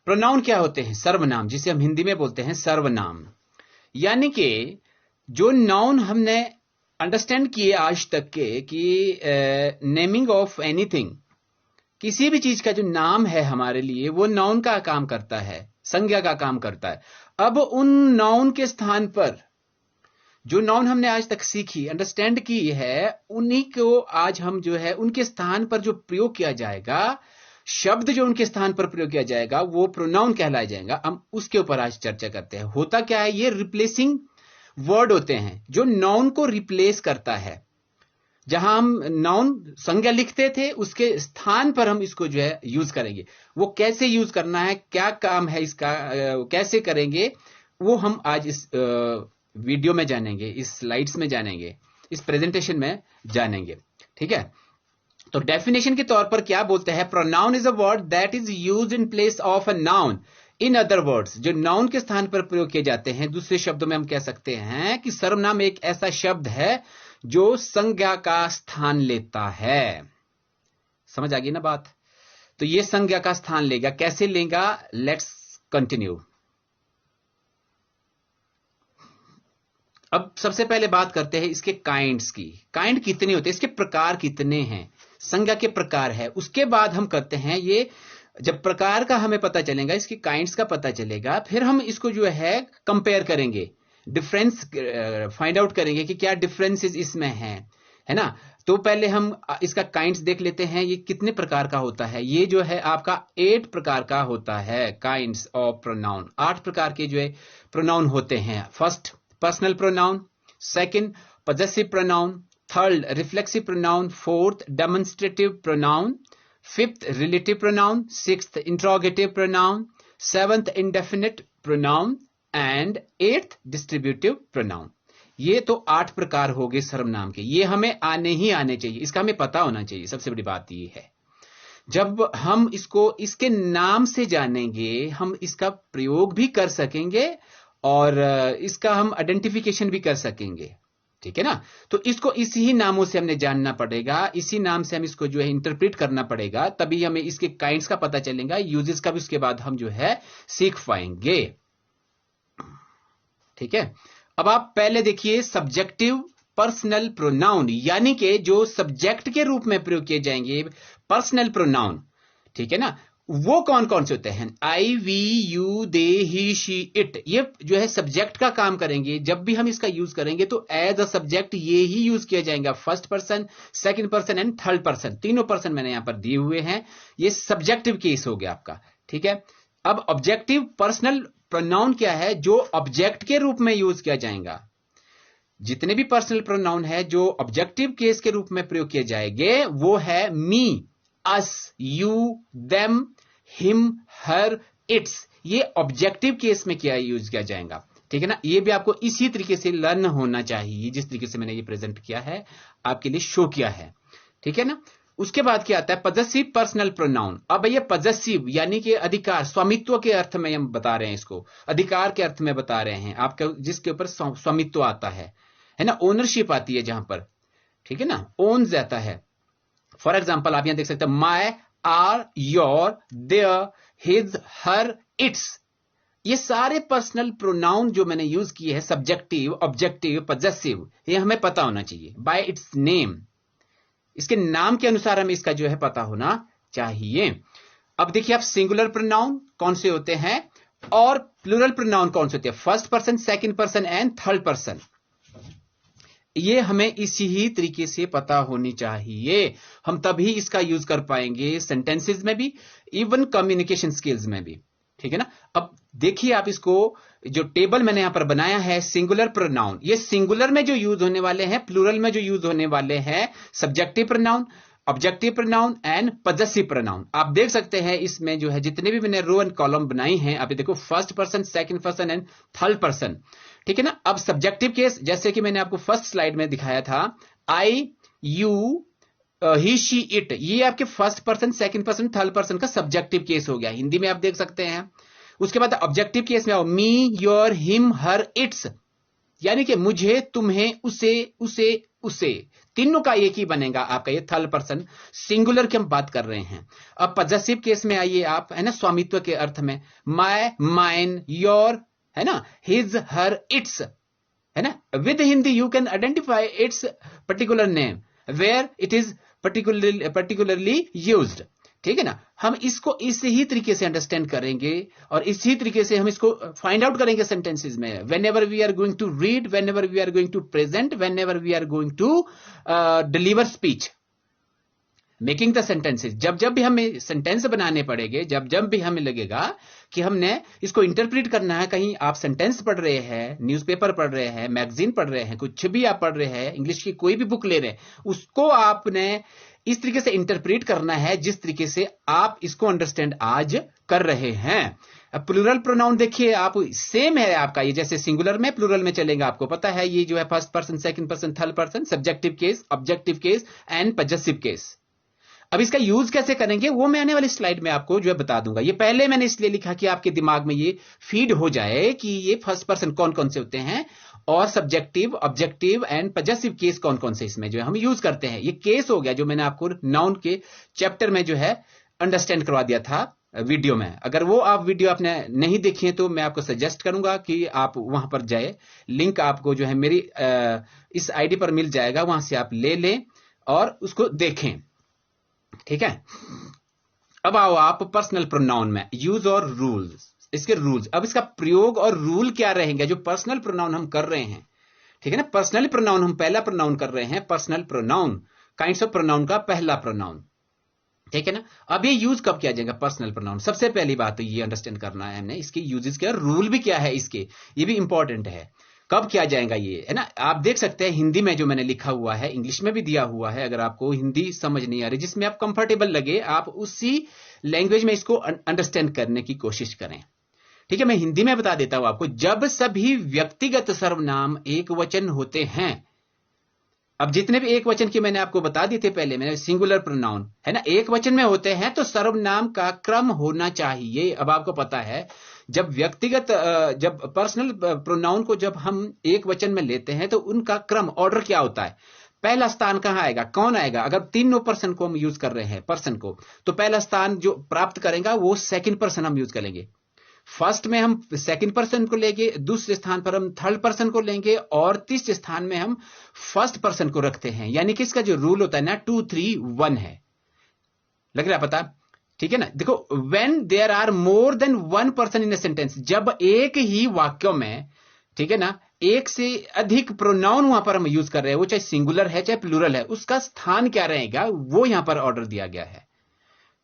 Pronoun क्या होते हैं? सर्वनाम, जिसे हम हिंदी में बोलते हैं सर्वनाम। यानी कि जो नाउन हमने अंडरस्टैंड किए आज तक के कि नेमिंग ऑफ एनीथिंग, किसी भी चीज का जो नाम है हमारे लिए, वो नाउन का काम करता है, संज्ञा का काम करता है। अब उन नाउन के स्थान पर जो नाउन हमने आज तक सीखी, अंडरस्टैंड की है, उन्हीं को आज हम जो है उनके स्थान पर जो प्रयोग किया जाएगा, शब्द जो उनके स्थान पर प्रयोग किया जाएगा, वो प्रोनाउन कहलाया जाएगा। हम उसके ऊपर आज चर्चा करते हैं। होता क्या है, ये रिप्लेसिंग वर्ड होते हैं जो नाउन को रिप्लेस करता है। जहां हम नाउन संज्ञा लिखते थे, उसके स्थान पर हम इसको जो है यूज करेंगे। वो कैसे यूज करना है, क्या काम है इसका, कैसे करेंगे, वो हम आज इस वीडियो में जानेंगे, इस स्लाइड्स में जानेंगे, इस प्रेजेंटेशन में जानेंगे। ठीक है, तो डेफिनेशन के तौर पर क्या बोलते हैं? Pronoun is a word that is used in place of a noun. In other words, जो नाउन के स्थान पर प्रयोग किए जाते हैं, दूसरे शब्दों में हम कह सकते हैं कि सर्वनाम एक ऐसा शब्द है जो संज्ञा का स्थान लेता है। समझ आ गई ना बात? तो ये संज्ञा का स्थान लेगा। कैसे लेगा? Let's continue. अब सबसे पहले बात करते हैं इसके काइंड्स की। काइंड कितने होते हैं, इसके प्रकार कितने हैं, संज्ञा के प्रकार है। उसके बाद हम करते हैं, ये जब प्रकार का हमें पता चलेगा, इसके काइंड्स का पता चलेगा, फिर हम इसको जो है कंपेयर करेंगे, डिफरेंस फाइंड आउट करेंगे कि क्या डिफरेंसेस इसमें हैं, है ना। तो पहले हम इसका काइंड्स देख लेते हैं, ये कितने प्रकार का होता है। ये जो है आपका 8 प्रकार का होता है, काइंड्स ऑफ प्रोनाउन। 8 प्रकार के जो है प्रोनाउन होते हैं। First, personal pronoun. Second, possessive pronoun. Third, reflexive pronoun. Fourth, demonstrative pronoun. Fifth, relative pronoun. Sixth, interrogative pronoun. Seventh, indefinite pronoun and eighth, distributive pronoun. ये तो 8 प्रकार हो गए सर्वनाम के। ये हमें आने ही आने चाहिए, इसका हमें पता होना चाहिए। सबसे बड़ी बात ये है, जब हम इसको इसके नाम से जानेंगे, हम इसका प्रयोग भी कर सकेंगे और इसका हम आइडेंटिफिकेशन भी कर सकेंगे। ठीक है ना। तो इसको इसी ही नामों से हमने जानना पड़ेगा, इसी नाम से हम इसको जो है इंटरप्रेट करना पड़ेगा, तभी हमें इसके काइंड्स का पता चलेगा, यूजेस का भी उसके बाद हम जो है सीख पाएंगे। ठीक है, अब आप पहले देखिए सब्जेक्टिव पर्सनल प्रोनाउन, यानी कि जो सब्जेक्ट के रूप में प्रयोग किए जाएंगे पर्सनल प्रोनाउन। ठीक है ना, वो कौन कौन से होते हैं? I, we, you, they, he, she, it. ये जो है सब्जेक्ट का काम करेंगे। जब भी हम इसका यूज करेंगे तो एज अ सब्जेक्ट ये ही यूज किया जाएगा। First person, second person and third person, तीनों पर्सन मैंने यहां पर दिए हुए हैं। ये सब्जेक्टिव केस हो गया आपका। ठीक है, अब ऑब्जेक्टिव पर्सनल प्रोनाउन क्या है? जो ऑब्जेक्ट के रूप में यूज किया जाएगा। जितने भी पर्सनल प्रोनाउन है जो ऑब्जेक्टिव केस के रूप में प्रयोग किए जाएंगे, वो है me, us, you, them, him, her, its. ये ऑब्जेक्टिव केस में क्या यूज किया जाएगा। ठीक है ना, ये भी आपको इसी तरीके से लर्न होना चाहिए, जिस तरीके से मैंने ये प्रेजेंट किया है, आपके लिए शो किया है। ठीक है ना। उसके बाद क्या आता है? Possessive personal pronoun. अब ये पजेसिव यानी कि अधिकार, स्वामित्व के अर्थ में हम बता रहे हैं, इसको अधिकार के अर्थ में बता रहे हैं, आपका जिसके ऊपर स्वामित्व आता है ना, ओनरशिप आती है जहां पर। ठीक है ना, ओन जाता है। फॉर एग्जाम्पल आप यहां देख सकते हैं, my, our, your, their, his, her, its. ये सारे पर्सनल प्रोनाउन जो मैंने यूज किए हैं, सब्जेक्टिव, ऑब्जेक्टिव, पजेसिव, ये हमें पता होना चाहिए बाय इट्स नेम। इसके नाम के अनुसार हमें इसका जो है पता होना चाहिए। अब देखिए आप, सिंगुलर प्रोनाउन कौन से होते हैं और प्लूरल प्रोनाउन कौन से होते हैं? First person, second person and third person. ये हमें इसी ही तरीके से पता होनी चाहिए। हम तभी इसका यूज कर पाएंगे सेंटेंसेस में भी, इवन कम्युनिकेशन स्किल्स में भी। ठीक है ना। अब देखिए आप इसको, जो टेबल मैंने यहां पर बनाया है, सिंगुलर प्रोनाउन, ये सिंगुलर में जो यूज होने वाले हैं, प्लूरल में जो यूज होने वाले हैं, subjective pronoun, objective pronoun and possessive pronoun. आप देख सकते हैं इसमें जो है जितने भी मैंने रो एंड कॉलम बनाई हैं, आप देखो, first person, second person and third person. ठीक है ना। अब सब्जेक्टिव केस, जैसे कि मैंने आपको फर्स्ट स्लाइड में दिखाया था, आई, यू, ही, शी, इट, ये आपके first person, second person, third person का सब्जेक्टिव केस हो गया, हिंदी में आप देख सकते हैं। उसके बाद ऑब्जेक्टिव केस में आओ, मी, योर, हिम, हर, इट्स। यानी कि मुझे, तुम्हें, उसे, उसे, उसे, तीनों का एक ही बनेगा आपका ये थर्ड पर्सन सिंगुलर की हम बात कर रहे हैं। अब पॉजेसिव केस में आइए आप, है ना, स्वामित्व के अर्थ में, माय, माइन, योर, है ना, हिज, हर, इट्स, है ना। With Hindi you can identify its particular name where it is particularly used. ठीक है ना। हम इसको इसी ही तरीके से अंडरस्टैंड करेंगे और इसी तरीके से हम इसको फाइंड आउट करेंगे सेंटेंसेस में। Whenever we are going to read, whenever we are going to present, whenever we are going to deliver speech, making the sentences, जब जब भी हमें सेंटेंस बनाने पड़ेंगे, जब जब भी हमें लगेगा कि हमने इसको इंटरप्रेट करना है, कहीं आप सेंटेंस पढ़ रहे हैं, न्यूज़पेपर पढ़ रहे हैं, मैगजीन पढ़ रहे हैं, कुछ भी आप पढ़ रहे हैं, इंग्लिश की कोई भी बुक ले रहे हैं, उसको आपने इस तरीके से इंटरप्रेट करना है जिस तरीके से आप इसको अंडरस्टैंड आज कर रहे हैं। अब प्लूरल प्रोनाउन देखिए आप, सेम है आपका ये, जैसे सिंगुलर में प्लूरल में चलेगा, आपको पता है ये जो है first person, second person, third person, subjective case, objective case and possessive case. अब इसका यूज कैसे करेंगे वो मैं आने वाली स्लाइड में आपको जो है बता दूंगा। ये पहले मैंने इसलिए लिखा कि आपके दिमाग में ये फीड हो जाए कि ये फर्स्ट पर्सन कौन कौन से होते हैं और subjective, objective and possessive case कौन कौन से इसमें जो है हम यूज करते हैं। ये केस हो गया जो मैंने आपको नाउन के चैप्टर में जो है अंडरस्टैंड करवा दिया था वीडियो में। अगर वो आप वीडियो आपने नहीं देखी है तो मैं आपको सजेस्ट करूंगा कि आप वहां पर जाए, लिंक आपको जो है मेरी इस आईडी पर मिल जाएगा, वहां से आप ले लें और उसको देखें। ठीक है। अब आओ आप पर्सनल प्रोनाउन में यूज और रूल्स, इसके रूल्स। अब इसका प्रयोग और रूल क्या रहेंगे जो पर्सनल प्रोनाउन हम कर रहे हैं। ठीक है ना। पर्सनल प्रोनाउन हम पहला प्रोनाउन कर रहे हैं, personal pronoun kinds of pronoun का पहला प्रोनाउन। ठीक है ना। अब ये यूज कब किया जाएगा पर्सनल प्रोनाउन, सबसे पहली बात तो ये अंडरस्टैंड करना है हमने, इसके यूजेस क्या, रूल भी क्या है इसके, ये भी इंपॉर्टेंट है। कब किया जाएगा ये, है ना। आप देख सकते हैं हिंदी में जो मैंने लिखा हुआ है, इंग्लिश में भी दिया हुआ है। अगर आपको हिंदी समझ नहीं आ रही, जिसमें आप कंफर्टेबल लगे, आप उसी लैंग्वेज में इसको अंडरस्टैंड करने की कोशिश करें। ठीक है। मैं हिंदी में बता देता हूं आपको। जब सभी व्यक्तिगत सर्वनाम एक वचन होते हैं, अब जितने भी एक वचन की मैंने आपको बता दिए थे पहले, मैंने सिंगुलर प्रोनाउन, है ना, एक वचन में होते हैं तो सर्वनाम का क्रम होना चाहिए। अब आपको पता है जब व्यक्तिगत, जब पर्सनल प्रोनाउन को जब हम एक वचन में लेते हैं तो उनका क्रम, ऑर्डर क्या होता है, पहला स्थान कहां आएगा, कौन आएगा। अगर तीनों पर्सन को हम यूज कर रहे हैं, पर्सन को, तो पहला स्थान जो प्राप्त करेगा वो सेकंड पर्सन हम यूज करेंगे। फर्स्ट में हम सेकंड पर्सन को लेंगे, दूसरे स्थान पर हम थर्ड पर्सन को लेंगे और तीसरे स्थान में हम फर्स्ट पर्सन को रखते हैं। यानी कि इसका जो रूल होता है ना 2 3 1 है। लग रहा है पता। ठीक है ना। देखो, when there are more than one person in a sentence, जब एक ही वाक्य में, ठीक है ना, एक से अधिक प्रोनाउन वहां पर हम यूज कर रहे हैं, वो चाहे सिंगुलर है चाहे प्लूरल है, उसका स्थान क्या रहेगा वो यहां पर ऑर्डर दिया गया है।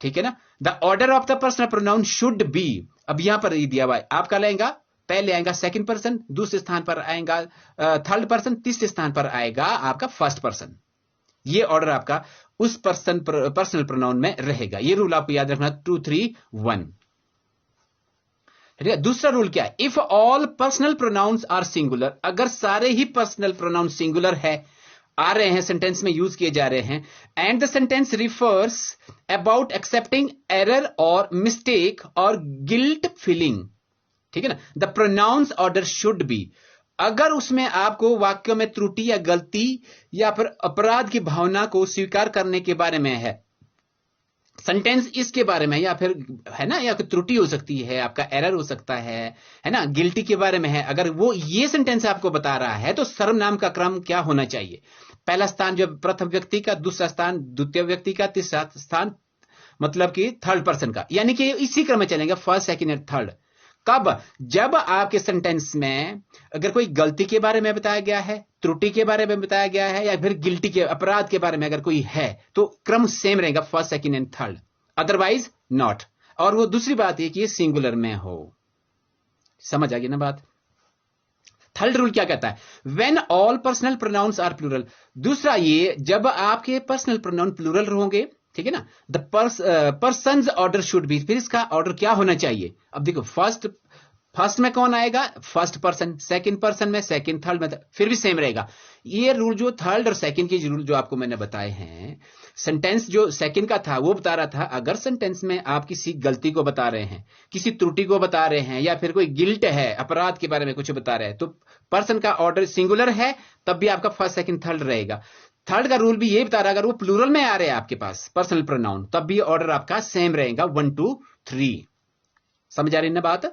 ठीक है ना। The order of the personal pronoun should be, अब यहां पर ये दिया हुआ है, आपका लाएगा, पहले आएगा सेकंड पर्सन, दूसरे स्थान पर आएगा थर्ड पर्सन, तीसरे स्थान पर आएगा आपका फर्स्ट पर्सन। ये ऑर्डर आपका उस पर्सनल प्रोनाउन में रहेगा। ये रूल आपको याद रखना 2 3 1। ठीक है। दूसरा रूल क्या है, if all personal pronouns are singular, अगर सारे ही पर्सनल प्रोनाउन सिंगुलर है, आ रहे हैं, सेंटेंस में यूज किए जा रहे हैं, and the sentence refers about accepting error और मिस्टेक और गिल्ट फीलिंग, ठीक है ना, the pronounce order should be, अगर उसमें आपको वाक्य में त्रुटि या गलती या फिर अपराध की भावना को स्वीकार करने के बारे में है, सेंटेंस इसके बारे में, या फिर, है ना, या कोई त्रुटि हो सकती है, आपका एरर हो सकता है ना, गिल्टी के बारे में है, अगर वो ये सेंटेंस आपको बता रहा है तो सर्वनाम का क्रम क्या होना चाहिए, पहला स्थान जो प्रथम व्यक्ति का, दूसरा स्थान द्वितीय व्यक्ति का, तीसरा स्थान मतलब कि थर्ड पर्सन का, यानी कि इसी क्रम में चलेंगे, फर्स्ट सेकंड एंड थर्ड। कब, जब आपके सेंटेंस में अगर कोई गलती के बारे में बताया गया है, त्रुटि के बारे में बताया गया है, या फिर गिल्टी के, अपराध के बारे में अगर कोई है, तो क्रम सेम रहेगा, first second and third, otherwise not. और वो दूसरी बात है कि ये सिंगुलर में हो। समझ आ गई ना बात। थर्ड रूल क्या कहता है, when all personal pronouns are plural, दूसरा ये, जब आपके पर्सनल प्रोनाउन प्लूरल होंगे, ठीक है ना, the persons order should be, फिर इसका ऑर्डर क्या होना चाहिए। अब देखो, फर्स्ट फर्स्ट में कौन आएगा? फर्स्ट पर्सन, सेकंड पर्सन में सेकंड, थर्ड में फिर भी सेम रहेगा। ये रूल जो थर्ड और सेकंड के रूल जो आपको मैंने बताए हैं, सेंटेंस जो सेकंड का था वो बता रहा था अगर सेंटेंस में आप किसी गलती को बता रहे हैं, किसी त्रुटि को बता रहे हैं, या फिर कोई गिल्ट है, अपराध के बारे में कुछ बता रहे हैं, तो पर्सन का ऑर्डर सिंगुलर है तब भी आपका फर्स्ट सेकंड थर्ड रहेगा। थर्ड का रूल भी ये बता रहा है अगर वो प्लूरल में आ रहे हैं आपके पास पर्सनल प्रोनाउन, तब भी ऑर्डर आपका सेम रहेगा 1 2 3। समझ आ रही है ना बात?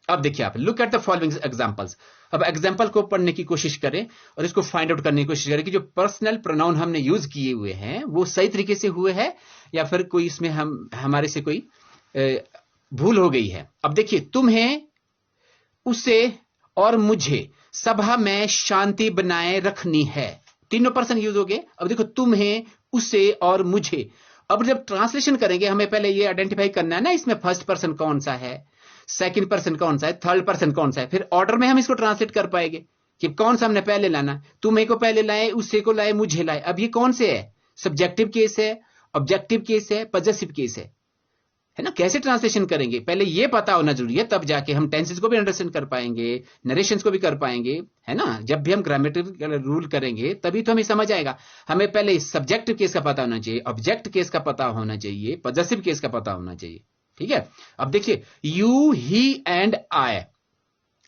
अब देखिए आप, look at the following examples. अब एग्जांपल को पढ़ने की कोशिश करें और इसको फाइंड आउट करने की कोशिश करें कि जो पर्सनल प्रोनाउन हमने यूज किए हुए हैं वो सही तरीके से हुए हैं या फिर कोई इसमें हमारे से कोई भूल हो गई है। अब देखिए, तुम्हें, उसे और मुझे सभा में शांति बनाए रखनी है, तीनों पर्सन यूज हो गए। अब देखो, तुम्हें, उसे और मुझे। अब जब ट्रांसलेशन करेंगे हमें पहले ये आइडेंटिफाई करना है ना इसमें फर्स्ट पर्सन कौन सा है, सेकंड पर्सन कौन सा है, थर्ड पर्सन कौन सा है, फिर ऑर्डर में हम इसको ट्रांसलेट कर पाएंगे कि कौन सा हमने पहले लाना। तुम्हें को पहले लाए, उसे को लाए, मुझे लाए। अब ये कौन से है? सब्जेक्टिव केस है, ऑब्जेक्टिव केस है, पॉजेसिव केस है ना? कैसे ट्रांसलेशन करेंगे पहले ये पता होना जरूरी है, तब जाके हम टेंसेस को भी अंडरस्टैंड कर पाएंगे, नरेशंस को भी कर पाएंगे, है ना? जब भी हम ग्रामेटिकल रूल करेंगे तभी तो हमें समझ आएगा। हमें पहले सब्जेक्टिव केस का पता होना चाहिए, ऑब्जेक्ट केस का पता होना चाहिए, पॉजेसिव केस का पता होना चाहिए। ठीक है? अब देखिए, यू, ही एंड आई,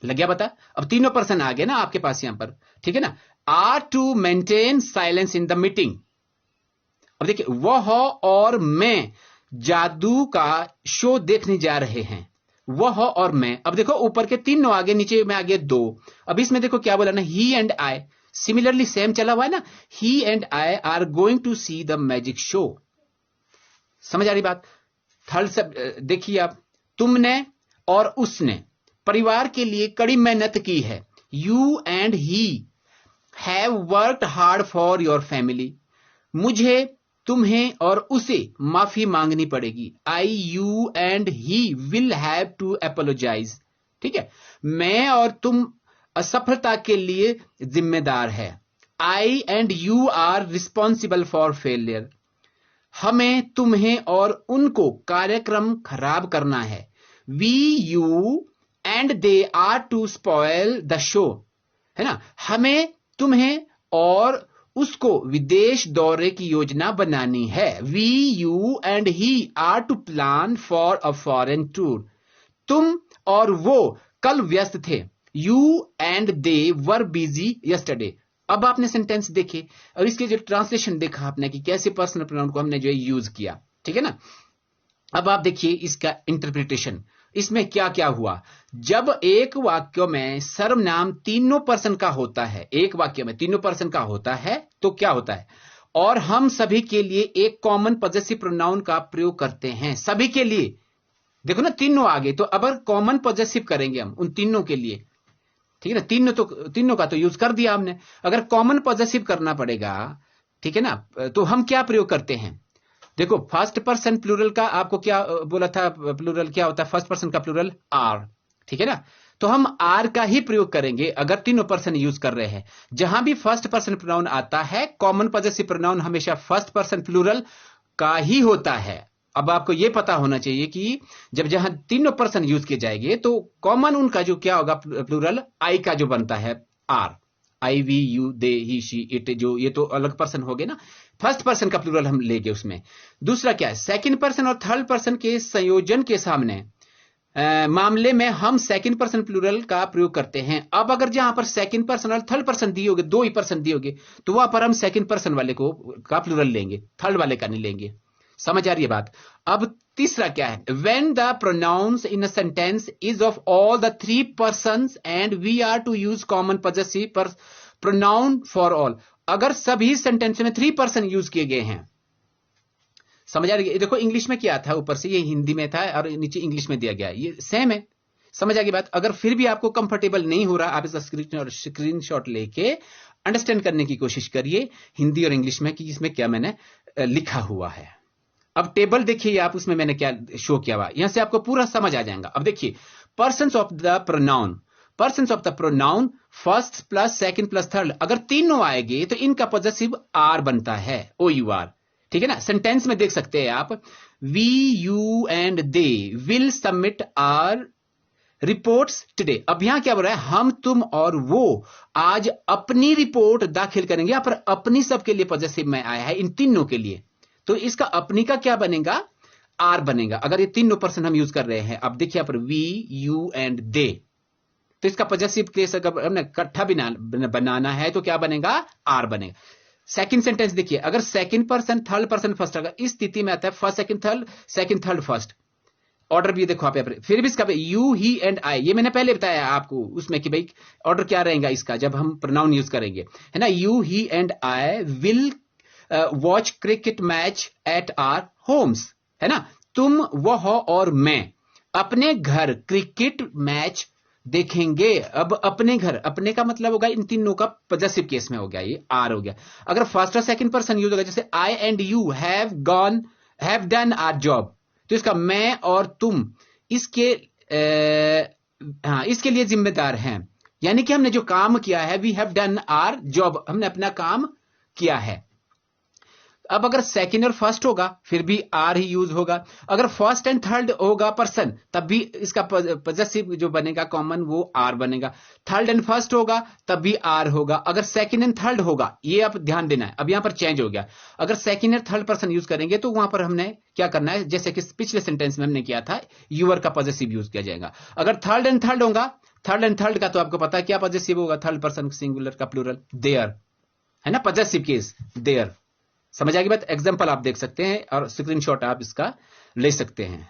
लग गया पता? अब तीनों पर्सन आ गए ना आपके पास यहां पर, ठीक है ना? Are to maintain silence in the meeting. अब देखिए, वह और मैं जादू का शो देखने जा रहे हैं, वह और मैं। अब देखो, ऊपर के तीनों आगे, नीचे में आगे 2। अब इसमें देखो क्या बोला ना, he and I, similarly same चला हुआ है ना, he and I are going to see the magic show. समझ आ रही बात? थर्ड सब देखिए आप, तुमने और उसने परिवार के लिए कड़ी मेहनत की है, you and he have worked hard for your family. मुझे, तुम्हें और उसे माफी मांगनी पड़ेगी, I, you and he will have to apologise. ठीक है? मैं और तुम असफलता के लिए जिम्मेदार है, I and you are responsible for failure. हमें, तुम्हें और उनको कार्यक्रम खराब करना है, we, you and they are to spoil the show. है ना? हमें, तुम्हें और उसको विदेश दौरे की योजना बनानी है, we, you and he are to plan for a foreign tour. तुम और वो कल व्यस्त थे, you and they were busy yesterday. अब आपने सेंटेंस देखे और इसके जो ट्रांसलेशन देखा आपने कि कैसे पर्सनल प्रोनाउन को हमने जो यूज किया। ठीक है ना? अब आप देखिए इसका इंटरप्रिटेशन, इसमें क्या क्या हुआ। जब एक वाक्य में सर्वनाम तीनों पर्सन का होता है, एक वाक्य में तीनों पर्सन का होता है, तो क्या होता है, और हम सभी के लिए एक कॉमन पॉजेसिव प्रोनाउन का प्रयोग करते हैं, सभी के लिए। देखो ना, तीनों आगे, तो अब कॉमन पॉजेसिव करेंगे हम उन तीनों के लिए। ठीक है ना? तीनों का तो यूज कर दिया हमने, अगर कॉमन पॉजेसिव करना पड़ेगा, ठीक है ना, तो हम क्या प्रयोग करते हैं। देखो, फर्स्ट पर्सन प्लूरल का आपको क्या बोला था, प्लूरल क्या होता है, फर्स्ट पर्सन का प्लूरल आर। ठीक है ना? तो हम आर का ही प्रयोग करेंगे अगर तीनों पर्सन यूज कर रहे हैं। जहां भी फर्स्ट पर्सन प्रोनाउन आता है, कॉमन पॉजेसिव प्रोनाउन हमेशा फर्स्ट पर्सन प्लूरल का ही होता है। अब आपको यह पता होना चाहिए कि जहां तीनों पर्सन यूज किए जाएंगे तो कॉमन उनका जो क्या होगा, प्लूरल आई का जो बनता है are, I, we, you, they, he, she, it, जो ये तो अलग पर्सन हो गए ना, फर्स्ट पर्सन का प्लूरल हम लेंगे उसमें। दूसरा क्या है, सेकंड पर्सन और थर्ड पर्सन के संयोजन के सामने मामले में हम सेकंड पर्सन प्लूरल का प्रयोग करते हैं। अब अगर जहां पर सेकंड पर्सन और थर्ड पर्सन दिए होगे, 2 ही पर्सन दिए होगे, तो वहां पर हम सेकंड पर्सन वाले को का प्लूरल लेंगे, थर्ड वाले का नहीं लेंगे। समझ आ रही है बात? अब तीसरा क्या है, when the pronouns in a sentence is of all the 3 persons and we are to use common possessive pronoun for all. अगर सभी सेंटेंस में 3 पर्सन यूज किए गए हैं, समझ आ रही है? देखो इंग्लिश में क्या था, ऊपर से ये हिंदी में था और नीचे इंग्लिश में दिया गया, ये सेम है। समझ आ गई बात? अगर फिर भी आपको कंफर्टेबल नहीं हो रहा, आप इसका स्क्रीनशॉट लेके अंडरस्टैंड करने की कोशिश करिए हिंदी और इंग्लिश में कि इसमें क्या मैंने लिखा हुआ है। अब टेबल देखिए आप, उसमें मैंने क्या शो किया हुआ, यहां से आपको पूरा समझ आ जाएगा। अब देखिए, persons of the pronoun, persons of the pronoun first plus second plus third, अगर तीनों आएंगे तो इनका पॉजेसिव आर बनता है, ओ यू आर। ठीक है ना? सेंटेंस में देख सकते हैं आप, we, you and they will submit our reports today. अब यहां क्या बोल रहा है, हम, तुम और वो आज अपनी रिपोर्ट दाखिल करेंगे। यहां पर अपनी सबके लिए पॉजिटिव में आया है, इन तीनों के लिए। तो इसका अपनी का क्या बनेगा, आर बनेगा, अगर ये तीनों पर्सन हम यूज कर रहे हैं। अब देखिए यहां पर वी, यू एंड दे, तो इसका पॉजिटिव केस अगर हमने इकट्ठा बनाना है तो क्या बनेगा, आर बनेगा। सेकंड सेंटेंस देखिए, अगर second person, third person, first, अगर इस स्थिति में आता है first second third first, order भी देखो आप यहाँ पर, फिर भी इसका यू, ही एंड आई, ये मैंने पहले बताया आपको उसमें कि भाई ऑर्डर क्या रहेगा इसका जब हम प्रोनाउन यूज करेंगे, है ना। You, he and I will watch cricket match at our homes, है ना। तुम, वह और मैं अपने घर क्रिकेट मैच देखेंगे। अब अपने घर, अपने का मतलब होगा इन तीनों का पॉजिटिव केस में हो गया, ये आर हो गया। अगर फर्स्ट और सेकंड पर्सन यूज होगा, जैसे I and you have done our job, तो इसका मैं और तुम इसके इसके लिए जिम्मेदार हैं, यानी कि हमने जो काम किया है, we have done our job, हमने अपना काम किया है। अब अगर सेकंड और फर्स्ट होगा फिर भी आर ही यूज होगा। अगर फर्स्ट एंड थर्ड होगा पर्सन, तब भी इसका पॉजिटिव जो बनेगा कॉमन वो आर बनेगा। थर्ड एंड फर्स्ट होगा तब भी आर होगा। अगर सेकंड एंड थर्ड होगा, ये आप ध्यान देना है, अब यहां पर चेंज हो गया। अगर second and third person use करेंगे तो वहां पर हमने क्या करना है, जैसे कि पिछले सेंटेंस में हमने किया था, यूअर का पॉजिटिव यूज किया जाएगा। अगर थर्ड एंड थर्ड होगा, थर्ड एंड थर्ड का तो आपको पता है क्या पॉजिटिव होगा, थर्ड पर्सन सिंगुलर का प्लूरल देयर, है ना, पॉजिटिव केस देयर। समझ आ गई बात। एग्जांपल आप देख सकते हैं और स्क्रीनशॉट आप इसका ले सकते हैं।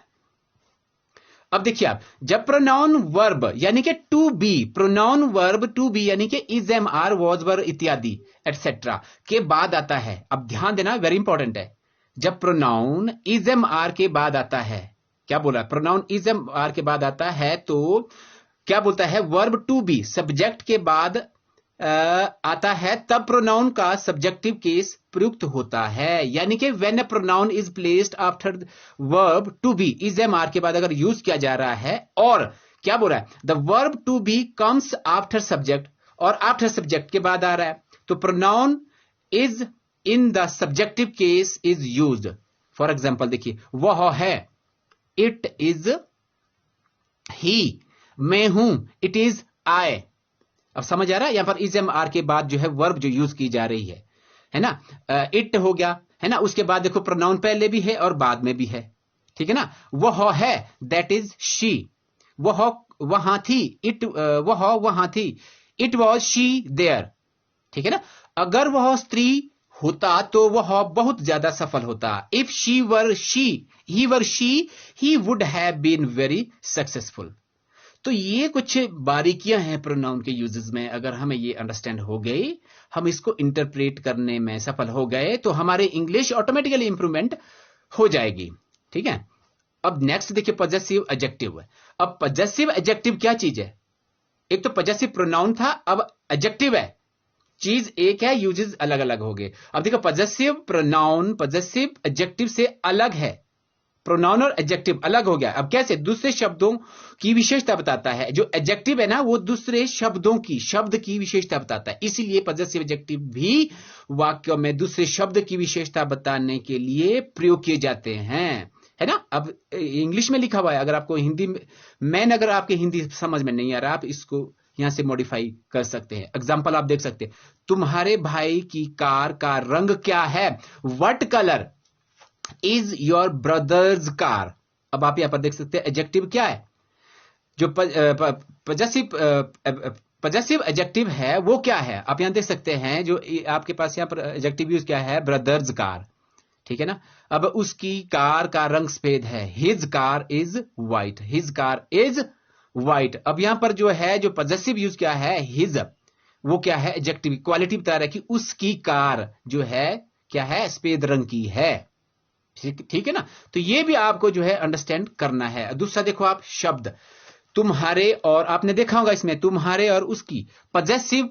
अब देखिए आप, जब प्रोनाउन वर्ब यानी कि to be, pronoun verb to be यानी कि is, am, are, was, were इत्यादि एटसेट्रा के बाद आता है, अब ध्यान देना वेरी इंपॉर्टेंट है, जब प्रोनाउन इज, एम, आर के बाद आता है, क्या बोला, प्रोनाउन इज, एम, आर के बाद आता है तो क्या बोलता है, वर्ब टू बी सब्जेक्ट के बाद आता है, तब प्रोनाउन का सब्जेक्टिव केस प्रयुक्त होता है। यानी कि when a pronoun is placed after verb to be, is, am, are के बाद अगर यूज किया जा रहा है, और क्या बोल रहा है, the verb to be comes after subject, और आफ्टर सब्जेक्ट के बाद आ रहा है, तो pronoun is in the subjective case is used. For example देखिए, वह है, इट इज ही, मैं हूं, इट इज आई। अब समझ आ रहा है, यहां पर इज, एम, आर के बाद जो है वर्ब जो यूज की जा रही है ना, इट हो गया, है ना। उसके बाद देखो प्रोनाउन पहले भी है और बाद में भी है, ठीक है ना। वह है, दैट इज शी, वह वहां थी, इट, वह वहां थी, इट वॉज शी देयर, ठीक है ना। अगर वह स्त्री होता तो वह बहुत ज्यादा सफल होता। If she were she, he were she, he would have been very successful. तो ये कुछ बारीकियां हैं प्रोनाउन के यूजेस में, अगर हमें ये अंडरस्टैंड हो गई, हम इसको इंटरप्रेट करने में सफल हो गए, तो हमारे इंग्लिश ऑटोमेटिकली इंप्रूवमेंट हो जाएगी, ठीक है। अब नेक्स्ट देखिए, पॉजेसिव एडजेक्टिव। अब पॉजेसिव एडजेक्टिव क्या चीज है, एक तो पॉजेसिव प्रोनाउन था, अब एडजेक्टिव है, चीज एक है, यूजेस अलग अलग हो गए। अब देखो, पॉजेसिव प्रोनाउन पॉजेसिव एडजेक्टिव से अलग है, प्रोनाउन और एडजेक्टिव अलग हो गया। अब कैसे, दूसरे शब्दों की विशेषता बताता है, जो एडजेक्टिव है ना वो दूसरे शब्दों की, शब्द की विशेषता बताता है, इसीलिए पॉजेसिव एडजेक्टिव भी वाक्यों में दूसरे शब्द की विशेषता बताने के लिए प्रयोग किए जाते हैं, है ना। अब इंग्लिश में लिखा हुआ है, अगर आपको हिंदी में अगर आपके हिंदी समझ में नहीं आ रहा, आप इसको यहां से मॉडिफाई कर सकते हैं। एग्जाम्पल आप देख सकते हैं, तुम्हारे भाई की कार का रंग क्या है, what colour is your brothers car. अब आप यहां पर देख सकते हैं एडजेक्टिव क्या है, जो पॉजेसिव एडजेक्टिव है वो क्या है, आप यहां देख सकते हैं, जो आपके पास यहां पर एडजेक्टिव यूज क्या है, ब्रदर्स कार, ठीक है ना। अब उसकी कार का रंग सफेद है, his car is white, his car is white. अब यहां पर जो है, जो पॉजेसिव यूज क्या है, हिज, वो क्या है, एडजेक्टिव क्वालिटी बता रहा है कि उसकी कार जो है क्या है, सफेद रंग की है, ठीक है ना। तो ये भी आपको जो है अंडरस्टैंड करना है। दूसरा देखो आप, शब्द तुम्हारे, और आपने देखा होगा इसमें तुम्हारे और उसकी पॉजेसिव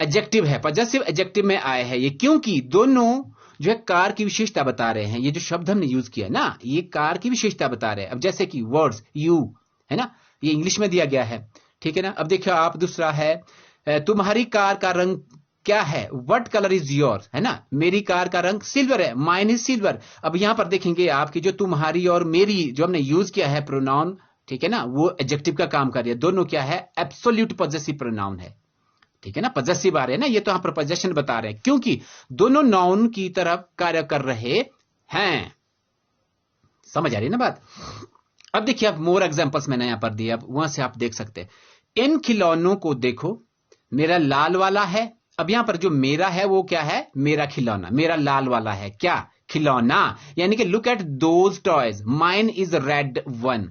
एडजेक्टिव है, पॉजेसिव एडजेक्टिव में आए हैं ये, क्योंकि दोनों जो है कार की विशेषता बता रहे हैं। ये जो शब्द हमने यूज किया ना, ये कार की विशेषता बता रहे हैं। अब जैसे कि वर्ड्स, यू, है ना, ये इंग्लिश में दिया गया है, ठीक है ना। अब देखिए आप, दूसरा है, तुम्हारी कार का रंग क्या है, व्हाट कलर इज योर, है ना, मेरी कार का रंग सिल्वर है, माइन इज सिल्वर। अब यहां पर देखेंगे आपकी जो तुम्हारी और मेरी जो हमने यूज किया है प्रोनाउन, ठीक है ना, वो एडजेक्टिव का काम कर रही है। दोनों क्या है, एब्सोल्यूट पॉजेसिव प्रोनाउन है, ठीक है ना, पॉजेसिव आ रहे हैं ना, ये तो हम प्रपोजिशन बता रहे हैं क्योंकि दोनों नाउन की तरफ कार्य कर रहे हैं। समझ आ रही है ना बात। अब देखिए, अब मोर एग्जांपल्स मैंने यहां पर दिए, अब वहां से आप देख सकते हैं। इन खिलौनों को देखो, मेरा लाल वाला है। अब यहां पर जो मेरा है वो क्या है, मेरा खिलौना, मेरा लाल वाला है क्या, खिलौना। यानी कि look at those toys, mine is red one.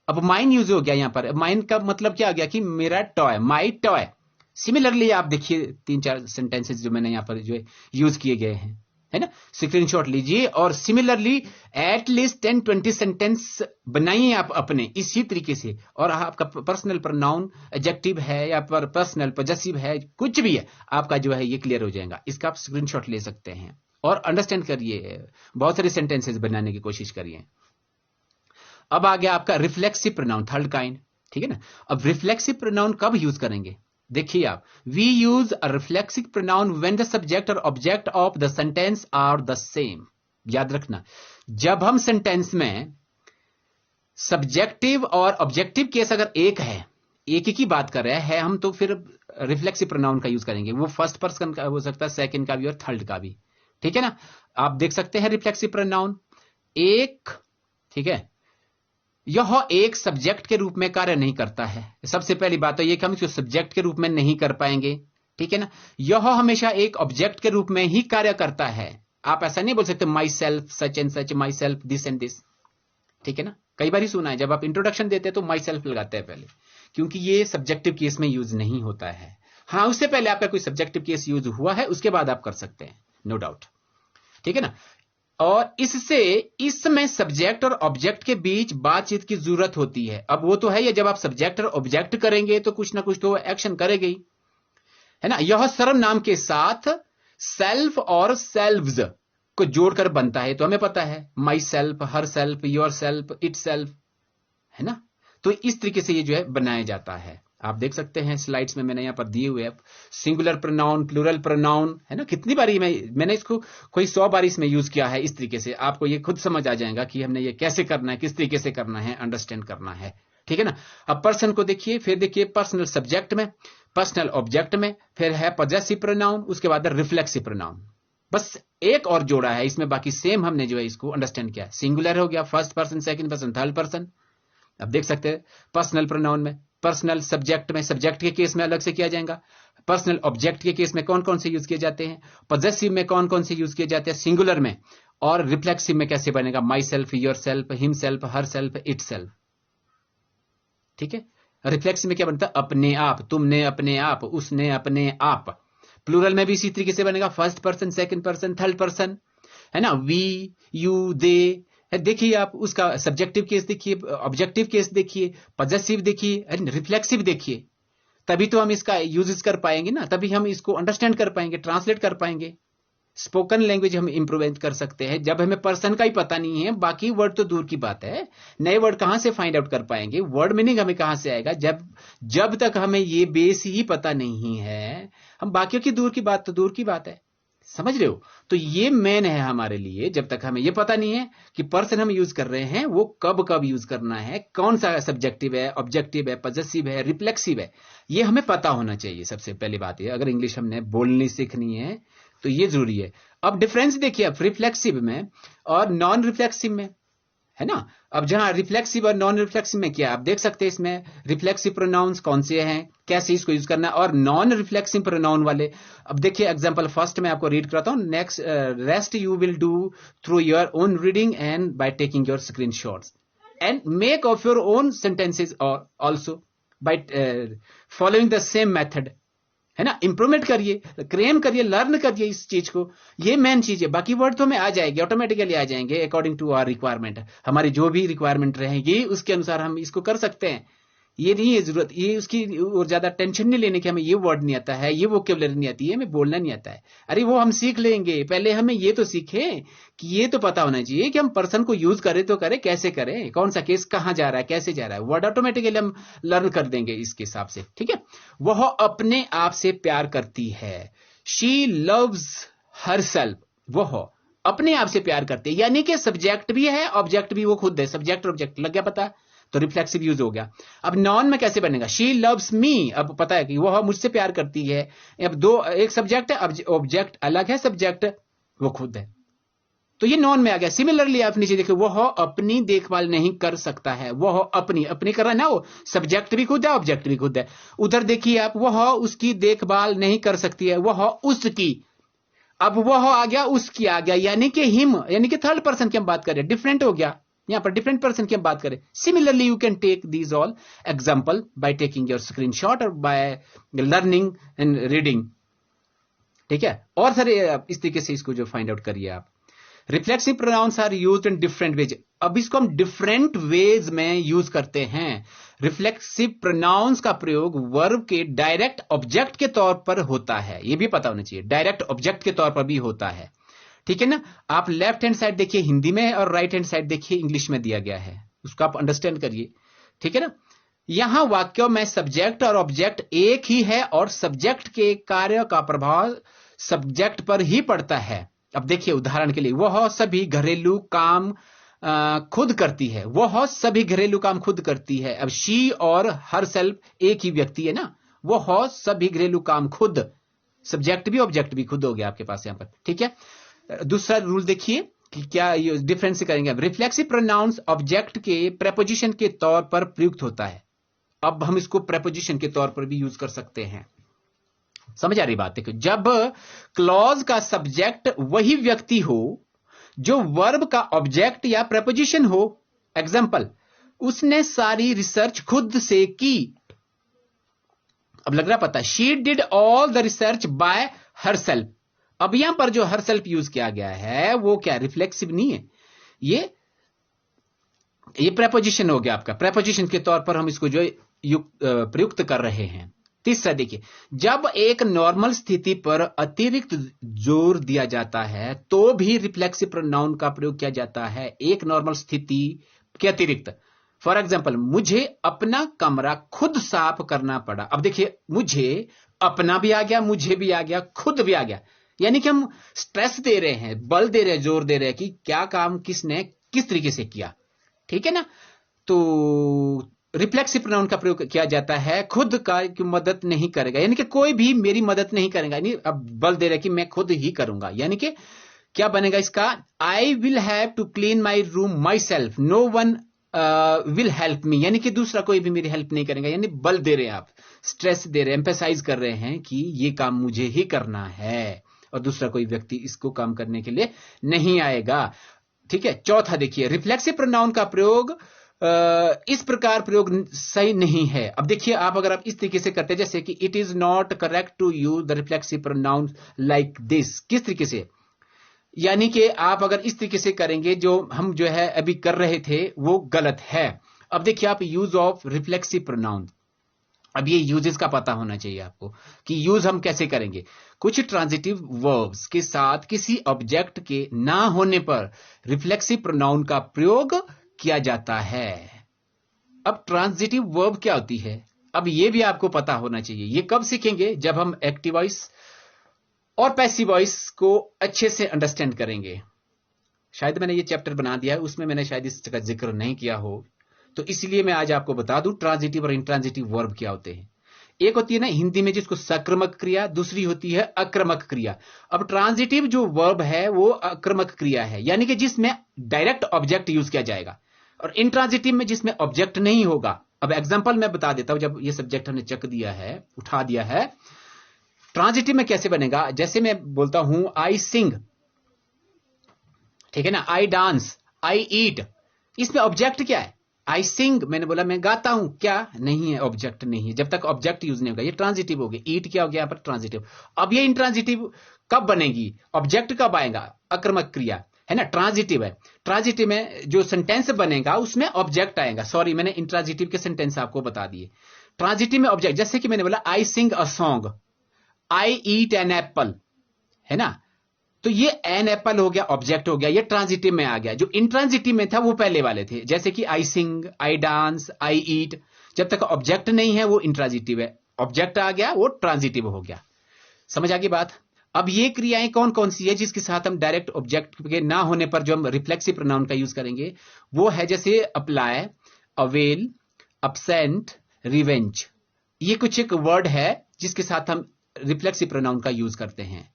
अब माइन यूज हो गया यहां पर, माइन का मतलब क्या आ गया कि मेरा टॉय, माई टॉय। सिमिलरली आप देखिए 3-4 सेंटेंसेस जो मैंने यहां पर जो यूज किए गए हैं, है ना, स्क्रीनशॉट लीजिए और सिमिलरली एट लीस्ट 10-20 सेंटेंस बनाइए आप अपने इसी तरीके से। और आपका पर्सनल प्रोनाउन एडजेक्टिव है या पर्सनल पॉजेसिव है, कुछ भी है, आपका जो है ये क्लियर हो जाएगा। इसका आप स्क्रीनशॉट ले सकते हैं और अंडरस्टैंड करिए, बहुत सारे सेंटेंसेस बनाने की कोशिश करिए। अब आ गया आपका रिफ्लेक्सिव प्रोनाउन, थर्ड काइंड, ठीक है ना। अब रिफ्लेक्सिव प्रोनाउन कब यूज करेंगे, देखिए आप, we use a reflexive pronoun when the subject और object of the sentence are the same. याद रखना, जब हम सेंटेंस में सब्जेक्टिव और ऑब्जेक्टिव केस अगर एक है, एक ही की बात कर रहे हैं हम, तो फिर रिफ्लेक्सिव प्रोनाउन का यूज करेंगे। वो फर्स्ट पर्सन का हो सकता है, सेकंड का भी और थर्ड का भी, ठीक है ना। आप देख सकते हैं रिफ्लेक्सिव प्रोनाउन एक, ठीक है, यह एक सब्जेक्ट के रूप में कार्य नहीं करता है। सबसे पहली बात तो यह कि हम इसको सब्जेक्ट के रूप में नहीं कर पाएंगे, ठीक है ना। यह हमेशा एक ऑब्जेक्ट के रूप में ही कार्य करता है। आप ऐसा नहीं बोल सकते my self such and such, my self this and this, ठीक है ना। कई बार ही सुना है, जब आप इंट्रोडक्शन देते हैं तो माई सेल्फ लगाते हैं पहले, क्योंकि ये सब्जेक्टिव केस में यूज नहीं होता है। हाँ, उससे पहले आपका कोई सब्जेक्टिव केस यूज हुआ है, उसके बाद आप कर सकते हैं, नो डाउट, ठीक है ना। और इससे इसमें सब्जेक्ट और ऑब्जेक्ट के बीच बातचीत की जरूरत होती है। अब वो तो है ये, जब आप सब्जेक्ट और ऑब्जेक्ट करेंगे तो कुछ ना कुछ तो एक्शन करेगी, है ना। यह सर्वनाम के साथ सेल्फ और सेल्व्स को जोड़कर बनता है, तो हमें पता है, my self, her self, your self, it self, है ना। तो इस तरीके से ये जो है बनाया जाता है। आप देख सकते हैं स्लाइड्स में मैंने यहां पर दिए हुए सिंगुलर प्रोनाउन, प्लूरल प्रोनाउन, है ना। कितनी बारी मैंने इसको कोई 100 बार इसमें यूज किया है। इस तरीके से आपको ये खुद समझ आ जाएगा कि हमने ये कैसे करना है, किस तरीके से करना है, अंडरस्टैंड करना है, ठीक है ना। अब पर्सन को देखिए, फिर देखिए पर्सनल सब्जेक्ट में, पर्सनल ऑब्जेक्ट में, फिर है पॉजेसिव प्रोनाउन, उसके बाद रिफ्लेक्सिव प्रोनाउन। बस एक और जोड़ा है इसमें, बाकी सेम हमने जो है इसको अंडरस्टैंड किया। सिंगुलर हो गया, first person, second person, third person. अब देख सकते हैं पर्सनल प्रोनाउन में, पर्सनल सब्जेक्ट में, सब्जेक्ट के केस में अलग से किया जाएगा। पर्सनल ऑब्जेक्ट के केस में कौन कौन से यूज किए जाते हैं, पॉजेसिव में कौन कौन से यूज किए जाते हैं सिंगुलर में, और रिफ्लेक्सिव में कैसे बनेगा, my self, your self, him self, her self, it self, ठीक है। रिफ्लेक्सिव में क्या बनता है, अपने आप, तुमने अपने आप, उसने अपने आप। प्लूरल में भी इसी तरीके से बनेगा, first person, second person, third person, है ना। वी, यू, दे। देखिए आप उसका सब्जेक्टिव केस देखिए, ऑब्जेक्टिव केस देखिए, पॉजेसिव देखिए, रिफ्लेक्सिव देखिए, तभी तो हम इसका यूज कर पाएंगे ना, तभी हम इसको अंडरस्टैंड कर पाएंगे, ट्रांसलेट कर पाएंगे। स्पोकन लैंग्वेज हम इंप्रूव कर सकते हैं जब हमें पर्सन का ही पता नहीं है, बाकी वर्ड तो दूर की बात है। नए वर्ड कहां से फाइंड आउट कर पाएंगे, वर्ड मीनिंग हमें कहां से आएगा, जब तक हमें ये बेस ही पता नहीं है, हम बाकियों की दूर की बात तो दूर की बात है, समझ रहे हो। तो ये मेन है हमारे लिए, जब तक हमें ये पता नहीं है कि पर्सन हम यूज कर रहे हैं वो कब कब यूज करना है, कौन सा सब्जेक्टिव है, ऑब्जेक्टिव है, पॉजेसिव है, रिफ्लेक्सिव है, ये हमें पता होना चाहिए। सबसे पहली बात है, अगर इंग्लिश हमने बोलनी सीखनी है तो ये जरूरी है। अब डिफरेंस देखिए आप रिफ्लेक्सिव में और नॉन रिफ्लेक्सिव में, है ना। अब जहां रिफ्लेक्सिव और नॉन रिफ्लेक्सिव में क्या आप देख सकते हैं, इसमें रिफ्लेक्सिव प्रोनाउंस कौन से हैं, कैसे इसको यूज करना है, और नॉन रिफ्लेक्सिव प्रोनाउन वाले। अब देखिए एग्जांपल फर्स्ट में आपको रीड कराता हूं, next rest you will do through your own reading and by taking your screenshots and make of your own sentences और also by following the same method, है ना। इंप्रूवमेंट करिए, क्लेम करिए, learn करिए इस चीज को, ये मेन चीज है। बाकी वर्ड तो हमें आ जाएंगे, ऑटोमेटिकली आ जाएंगे अकॉर्डिंग टू आवर रिक्वायरमेंट। हमारी जो भी रिक्वायरमेंट रहेगी उसके अनुसार हम इसको कर सकते हैं। ये नहीं है जरूरत, ये उसकी और ज्यादा टेंशन नहीं लेने की, हमें ये वर्ड नहीं आता है, ये वोकैबुलरी नहीं आती है, हमें बोलना नहीं आता है, अरे वो हम सीख लेंगे। पहले हमें ये तो सीखें कि ये तो पता होना चाहिए कि हम पर्सन को यूज करें तो करें, कैसे करें, कौन सा केस कहां जा रहा है, कैसे जा रहा है, वर्ड ऑटोमेटिकली हम लर्न कर देंगे इसके हिसाब से, ठीक है। वह अपने आप से प्यार करती है, शी लव्स हर सेल्फ, वह अपने आप से प्यार करती है, यानी कि सब्जेक्ट भी है, ऑब्जेक्ट भी वो खुद है, सब्जेक्ट और ऑब्जेक्ट लग गया पता। तो रिफ्लेक्सिव यूज हो गया। अब नॉन में कैसे बनेगा, शी लव्स मी, अब पता है कि वह मुझसे प्यार करती है। अब एक सब्जेक्ट है, अब ऑब्जेक्ट अलग है, सब्जेक्ट वो खुद है, तो ये नॉन में आ गया। सिमिलरली आप नीचे देखिए, वह अपनी देखभाल नहीं कर सकता है, वह अपनी कर रहा है ना, वो सब्जेक्ट भी खुद है, ऑब्जेक्ट भी खुद है। उधर देखिए आप, वह उसकी देखभाल नहीं कर सकती है, वह उसकी, अब वह आ गया, उसकी आ गया, यानी कि हिम, यानी कि थर्ड पर्सन की हम बात करें, डिफरेंट हो गया, यहां पर डिफरेंट पर्सन की हम बात करें। Similarly you can take these all example by taking your screenshot और बाय लर्निंग एंड रीडिंग, ठीक है। और सर इस तरीके से इसको जो फाइंड आउट करिए आप। Reflexive pronouns are used in different ways, अब इसको हम डिफरेंट वेज में यूज करते हैं। रिफ्लेक्सिव प्रोनाउंस का प्रयोग वर्ब के डायरेक्ट ऑब्जेक्ट के तौर पर होता है, यह भी पता होना चाहिए, डायरेक्ट ऑब्जेक्ट के तौर पर भी होता है, ठीक है ना। आप लेफ्ट हैंड साइड देखिए हिंदी में और राइट हैंड साइड देखिए इंग्लिश में दिया गया है, उसको आप अंडरस्टैंड करिए, ठीक है ना। यहां वाक्यों में सब्जेक्ट और ऑब्जेक्ट एक ही है और सब्जेक्ट के कार्य का प्रभाव सब्जेक्ट पर ही पड़ता है। अब देखिए उदाहरण के लिए, वह सभी घरेलू काम खुद करती है, वह सभी घरेलू काम खुद करती है। अब शी और हर सेल्फ एक ही व्यक्ति है ना, वह सभी घरेलू काम खुद, सब्जेक्ट भी ऑब्जेक्ट भी खुद हो गया आपके पास यहां पर, ठीक है। दूसरा रूल देखिए कि क्या ये डिफरेंस करेंगे। रिफ्लेक्सिव प्रोनाउंस ऑब्जेक्ट के प्रेपोजिशन के तौर पर प्रयुक्त होता है, अब हम इसको प्रेपोजिशन के तौर पर भी यूज कर सकते हैं, समझ आ रही बात है। जब क्लॉज का सब्जेक्ट वही व्यक्ति हो जो वर्ब का ऑब्जेक्ट या प्रेपोजिशन हो, एग्जांपल, उसने सारी रिसर्च खुद से की, अब लग रहा पता, she did all the research by herself. अब यहां पर जो हरसेल्फ यूज किया गया है वो क्या, रिफ्लेक्सिव नहीं है, ये प्रेपोजिशन हो गया आपका, प्रेपोजिशन के तौर पर हम इसको जो प्रयुक्त कर रहे हैं। तीसरा देखिए, जब एक नॉर्मल स्थिति पर अतिरिक्त जोर दिया जाता है तो भी रिफ्लेक्सिव प्रोनाउन का प्रयोग किया जाता है, एक नॉर्मल स्थिति के अतिरिक्त। फॉर एग्जाम्पल, मुझे अपना कमरा खुद साफ करना पड़ा। अब देखिए, मुझे अपना भी आ गया, मुझे भी आ गया, खुद भी आ गया, यानी कि हम स्ट्रेस दे रहे हैं, बल दे रहे हैं, जोर दे रहे हैं कि क्या काम किसने किस तरीके से किया, ठीक है ना। तो रिफ्लेक्सिव प्रोनाउन का प्रयोग किया जाता है, खुद का की मदद नहीं करेगा, यानी कि कोई भी मेरी मदद नहीं करेगा, यानी अब बल दे रहा है कि मैं खुद ही करूंगा, यानी कि क्या बनेगा इसका, I will have to clean my room myself, no one will help me, यानी कि दूसरा कोई भी मेरी हेल्प नहीं करेगा, यानी बल दे रहे हैं आप, स्ट्रेस दे रहे हैं, एम्फेसाइज कर रहे हैं कि ये काम मुझे ही करना है और दूसरा कोई व्यक्ति इसको काम करने के लिए नहीं आएगा, ठीक है। चौथा देखिए, रिफ्लेक्सिव प्रोनाउन का प्रयोग इस प्रकार प्रयोग सही नहीं है। अब देखिए, आप अगर आप इस तरीके से करते हैं, जैसे कि it is not correct to use the reflexive pronoun like this, किस तरीके से, यानी कि आप अगर इस तरीके से करेंगे जो हम जो है अभी कर रहे थे वो गलत है। अब देखिए आप, यूज ऑफ रिफ्लेक्सिव प्रोनाउन, अब ये यूजेस का पता होना चाहिए आपको कि यूज हम कैसे करेंगे। कुछ ट्रांजिटिव वर्ब्स के साथ किसी ऑब्जेक्ट के ना होने पर रिफ्लेक्सिव प्रोनाउन का प्रयोग किया जाता है। अब ट्रांजिटिव वर्ब क्या होती है, अब यह भी आपको पता होना चाहिए। ये कब सीखेंगे, जब हम एक्टिव वॉइस और पैसिव वॉइस को अच्छे से अंडरस्टैंड करेंगे। शायद मैंने ये चैप्टर बना दिया है, उसमें मैंने शायद इसका जिक्र नहीं किया हो, तो इसलिए मैं आज आपको बता दूं ट्रांजिटिव और इंट्रांजिटिव वर्ब क्या होते हैं। एक होती है ना हिंदी में जिसको सक्रमक क्रिया, दूसरी होती है अक्रमक क्रिया। अब ट्रांजिटिव जो वर्ब है वो अक्रमक क्रिया है, यानी कि जिसमें डायरेक्ट ऑब्जेक्ट यूज किया जाएगा, और इंट्रांजिटिव में जिसमें ऑब्जेक्ट नहीं होगा। अब एग्जांपल मैं बता देता हूं, जब ये सब्जेक्ट हमने चक दिया है, उठा दिया है, ट्रांजिटिव में कैसे बनेगा, जैसे मैं बोलता हूं आई सिंग, ठीक है ना, आई डांस, आई ईट, इसमें ऑब्जेक्ट क्या है, आई सिंग, मैंने बोला मैं गाता हूं, क्या नहीं है, ऑब्जेक्ट नहीं है, जब तक ऑब्जेक्ट यूज नहीं होगा ये ट्रांजिटिव हो गया। ईट क्या हो गया यहां पर, ट्रांजिटिव। अब ये इंट्रांजिटिव कब बनेगी, ऑब्जेक्ट कब आएगा, अक्रमक क्रिया है ना, ट्रांजिटिव है। ट्रांजिटिव में जो सेंटेंस बनेगा उसमें ऑब्जेक्ट आएगा, सॉरी मैंने इंट्रांजिटिव के सेंटेंस आपको बता दिए। ट्रांजिटिव में ऑब्जेक्ट, जैसे कि मैंने बोला I sing a song, I eat an apple, है ना, तो ये एन एप्पल हो गया, ऑब्जेक्ट हो गया, ये ट्रांजिटिव में आ गया। जो इंट्रांजिटिव में था वो पहले वाले थे, जैसे कि आई सिंग, आई डांस, आई ईट, जब तक ऑब्जेक्ट नहीं है वो इंट्रांजिटिव है, ऑब्जेक्ट आ गया वो ट्रांजिटिव हो गया। समझ आ गई बात। अब ये क्रियाएं कौन कौन सी है जिसके साथ हम डायरेक्ट ऑब्जेक्ट के ना होने पर जो हम रिफ्लेक्सिव प्रोनाउन का यूज करेंगे, वो है जैसे अप्लाई, अवेल, अपसेंट, रिवेंज, ये कुछ एक वर्ड है जिसके साथ हम रिफ्लेक्सिव प्रोनाउन का यूज करते हैं,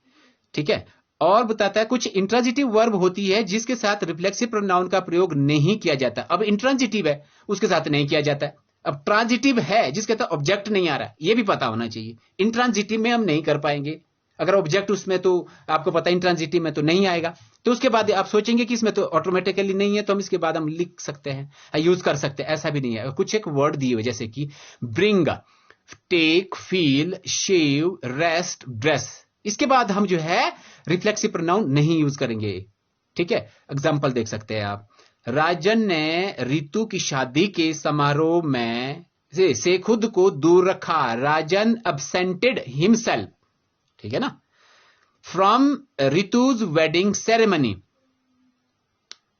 ठीक है। और बताता है कुछ इंट्रांजिटिव वर्ब होती है जिसके साथ रिफ्लेक्सिव प्रोनाउन का प्रयोग नहीं किया जाता। अब इंट्रांजिटिव है, उसके साथ नहीं किया जाता है। अब ट्रांजिटिव है जिसके साथ ऑब्जेक्ट नहीं आ रहा, ये भी पता होना चाहिए। इंट्रांजिटिव में हम नहीं कर पाएंगे, अगर ऑब्जेक्ट उसमें, तो आपको पता है इंट्रांजिटिव में तो नहीं आएगा। तो उसके बाद आप सोचेंगे कि इसमें तो ऑटोमेटिकली नहीं है, तो हम इसके बाद हम लिख सकते हैं, यूज कर सकते हैं, ऐसा भी नहीं है। कुछ एक वर्ड दिए हुए जैसे कि ब्रिंग, टेक, फील, शेव, रेस्ट, ड्रेस, इसके बाद हम जो है रिफ्लेक्सिव प्रोनाउन नहीं यूज करेंगे, ठीक है। एग्जांपल देख सकते हैं आप, राजन ने रितु की शादी के समारोह में से खुद को दूर रखा। राजन absented himself, ठीक है ना, from Ritu's wedding ceremony.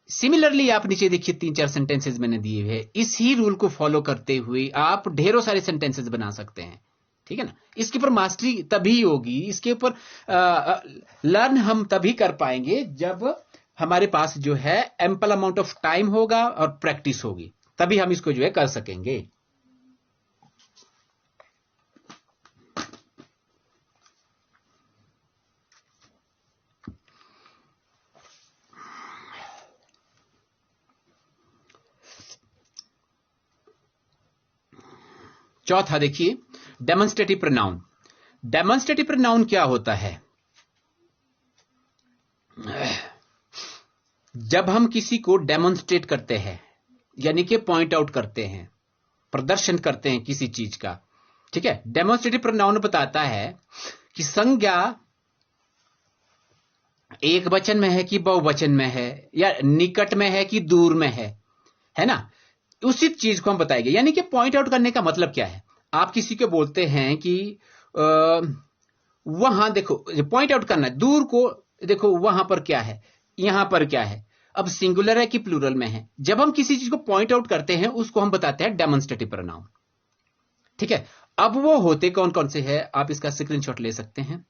Similarly आप नीचे देखिए 3-4 सेंटेंसेस मैंने दिए हुए हैं। इसी रूल को फॉलो करते हुए आप ढेरों सारे सेंटेंसेस बना सकते हैं, ठीक है ना। इसके ऊपर मास्टरी तभी होगी, इसके ऊपर लर्न हम तभी कर पाएंगे जब हमारे पास जो है एम्पल अमाउंट ऑफ टाइम होगा और प्रैक्टिस होगी, तभी हम इसको जो है कर सकेंगे। चौथा देखिए, डेमोन्स्ट्रेटिव प्रोनाउन। डेमोन्स्ट्रेटिव प्रोनाउन क्या होता है? जब हम किसी को डेमोन्स्ट्रेट करते हैं, यानी कि पॉइंट आउट करते हैं, प्रदर्शन करते हैं किसी चीज का, ठीक है। डेमोन्स्ट्रेटिव प्रोनाउन बताता है कि संज्ञा एक वचन में है कि बहुवचन में है, या निकट में है कि दूर में है ना, उसी चीज को हम बताएंगे। यानी कि पॉइंट आउट करने का मतलब क्या है? आप किसी को बोलते हैं कि वहां देखो, पॉइंट आउट करना है, दूर को देखो वहां पर क्या है, यहां पर क्या है। अब सिंगुलर है कि प्लूरल में है, जब हम किसी चीज को पॉइंट आउट करते हैं उसको हम बताते हैं डेमोन्स्ट्रेटिव प्रोनाउन, ठीक है। अब वो होते कौन कौन से हैं, आप इसका स्क्रीनशॉट ले सकते हैं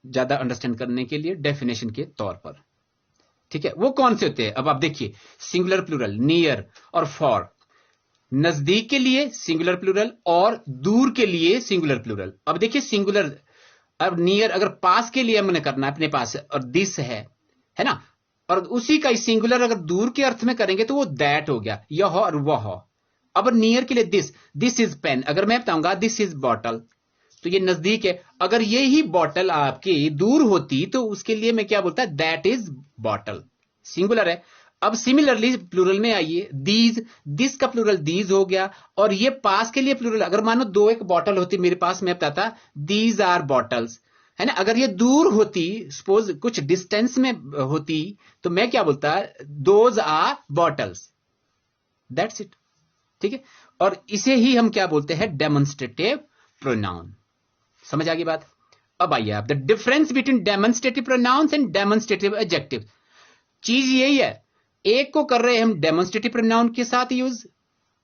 ज्यादा अंडरस्टैंड करने के लिए, डेफिनेशन के तौर पर, ठीक है। वो कौन से होते हैं? अब आप देखिए, सिंगुलर प्लूरल, नियर और फॉर। नजदीक के लिए सिंगुलर प्लूरल और दूर के लिए सिंगुलर प्लूरल। अब देखिए सिंगुलर, अब नियर अगर पास के लिए हमने करना है, अपने पास और दिस है ना, और उसी का सिंगुलर अगर दूर के अर्थ में करेंगे तो वो दैट हो गया, यह और वह। अब नियर के लिए दिस इज पेन, अगर मैं बताऊंगा दिस इज बॉटल, तो ये नजदीक है। अगर ये ही बॉटल आपकी दूर होती तो उसके लिए मैं क्या बोलता, दैट इज बॉटल, सिंगुलर है। अब सिमिलरली प्लूरल में आइए, दीज, दिस का प्लूरल दीज हो गया, और ये पास के लिए प्लूरल, अगर मानो दो एक बॉटल होती मेरे पास, मैं बताता दीज आर बॉटल्स, है ना। अगर ये दूर होती, सपोज कुछ डिस्टेंस में होती, तो मैं क्या बोलता, those are bottles, that's it, ठीक है। और इसे ही हम क्या बोलते हैं, डेमोन्स्ट्रेटिव प्रोनाउन। समझ आ गई बात? अब आइए आप, the difference between demonstrative pronouns and demonstrative adjective. चीज यही है, एक को कर रहे हैं हम डेमोन्स्ट्रेटिव प्रोनाउन के साथ यूज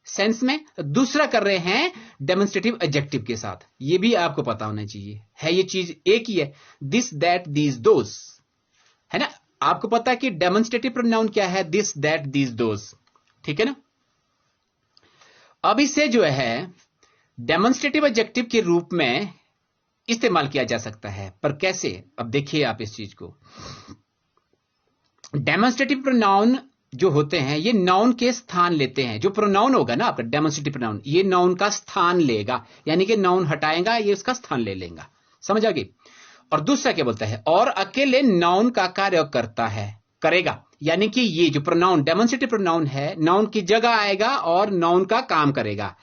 सेंस में, दूसरा कर रहे हैं डेमोन्स्ट्रेटिव एडजेक्टिव के साथ। ये भी आपको पता होना चाहिए, है ये चीज एक ही है, दिस दैट दीज दोज, है ना। आपको पता है कि डेमोन्स्ट्रेटिव प्रोनाउन क्या है, दिस दैट दीज दोज, ठीक है ना। अब इसे जो है डेमोन्स्ट्रेटिव एडजेक्टिव के रूप में इस्तेमाल किया जा सकता है, पर कैसे? अब देखिए आप इस चीज को, डेमोन्स्ट्रेटिव प्रोनाउन जो होते हैं ये नाउन के स्थान लेते हैं। जो प्रोनाउन होगा ना आपका डेमोन्स्ट्रेटिव प्रोनाउन, ये नाउन का स्थान लेगा, यानी कि नाउन हटाएगा, ये उसका स्थान ले लेगा, समझ आ गई। और दूसरा क्या बोलता है, और अकेले नाउन का कार्य करता है, करेगा, यानी कि ये जो प्रोनाउन डेमोन्स्ट्रेटिव प्रोनाउन है, नाउन की जगह आएगा और नाउन का काम करेगा।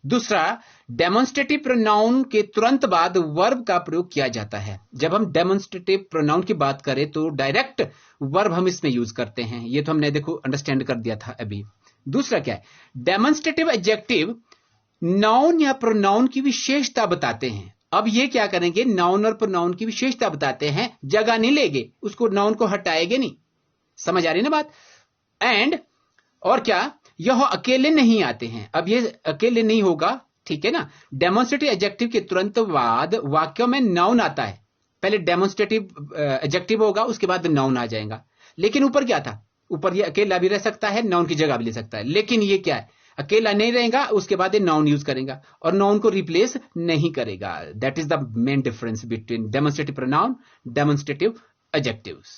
दूसरा, डेमोन्स्ट्रेटिव प्रोनाउन के तुरंत बाद वर्ब का प्रयोग किया जाता है। जब हम डेमोन्स्ट्रेटिव प्रोनाउन की बात करें तो डायरेक्ट वर्ब हम इसमें यूज करते हैं, ये तो हमने देखो अंडरस्टैंड कर दिया था अभी। दूसरा क्या है, डेमोन्स्ट्रेटिव एडजेक्टिव नाउन या प्रोनाउन की विशेषता बताते हैं। अब ये क्या करेंगे, नाउन और प्रोनाउन की विशेषता बताते हैं, जगह नहीं लेंगे, उसको नाउन को हटाएंगे नहीं, समझ आ रही ना बात। एंड और क्या, यह अकेले नहीं आते हैं। अब ये अकेले नहीं होगा, ठीक है ना। डेमोन्स्ट्रेटिव एडजेक्टिव के तुरंत बाद वाक्यों में नाउन आता है, पहले डेमोन्स्ट्रेटिव एडजेक्टिव होगा, उसके बाद नाउन आ जाएगा। लेकिन ऊपर क्या था, ऊपर ये अकेला भी रह सकता है, नाउन की जगह भी ले सकता है। लेकिन ये क्या है, अकेला नहीं रहेगा, उसके बाद ये नाउन यूज करेगा और नाउन को रिप्लेस नहीं करेगा। That is the main difference between demonstrative pronoun, demonstrative adjectives.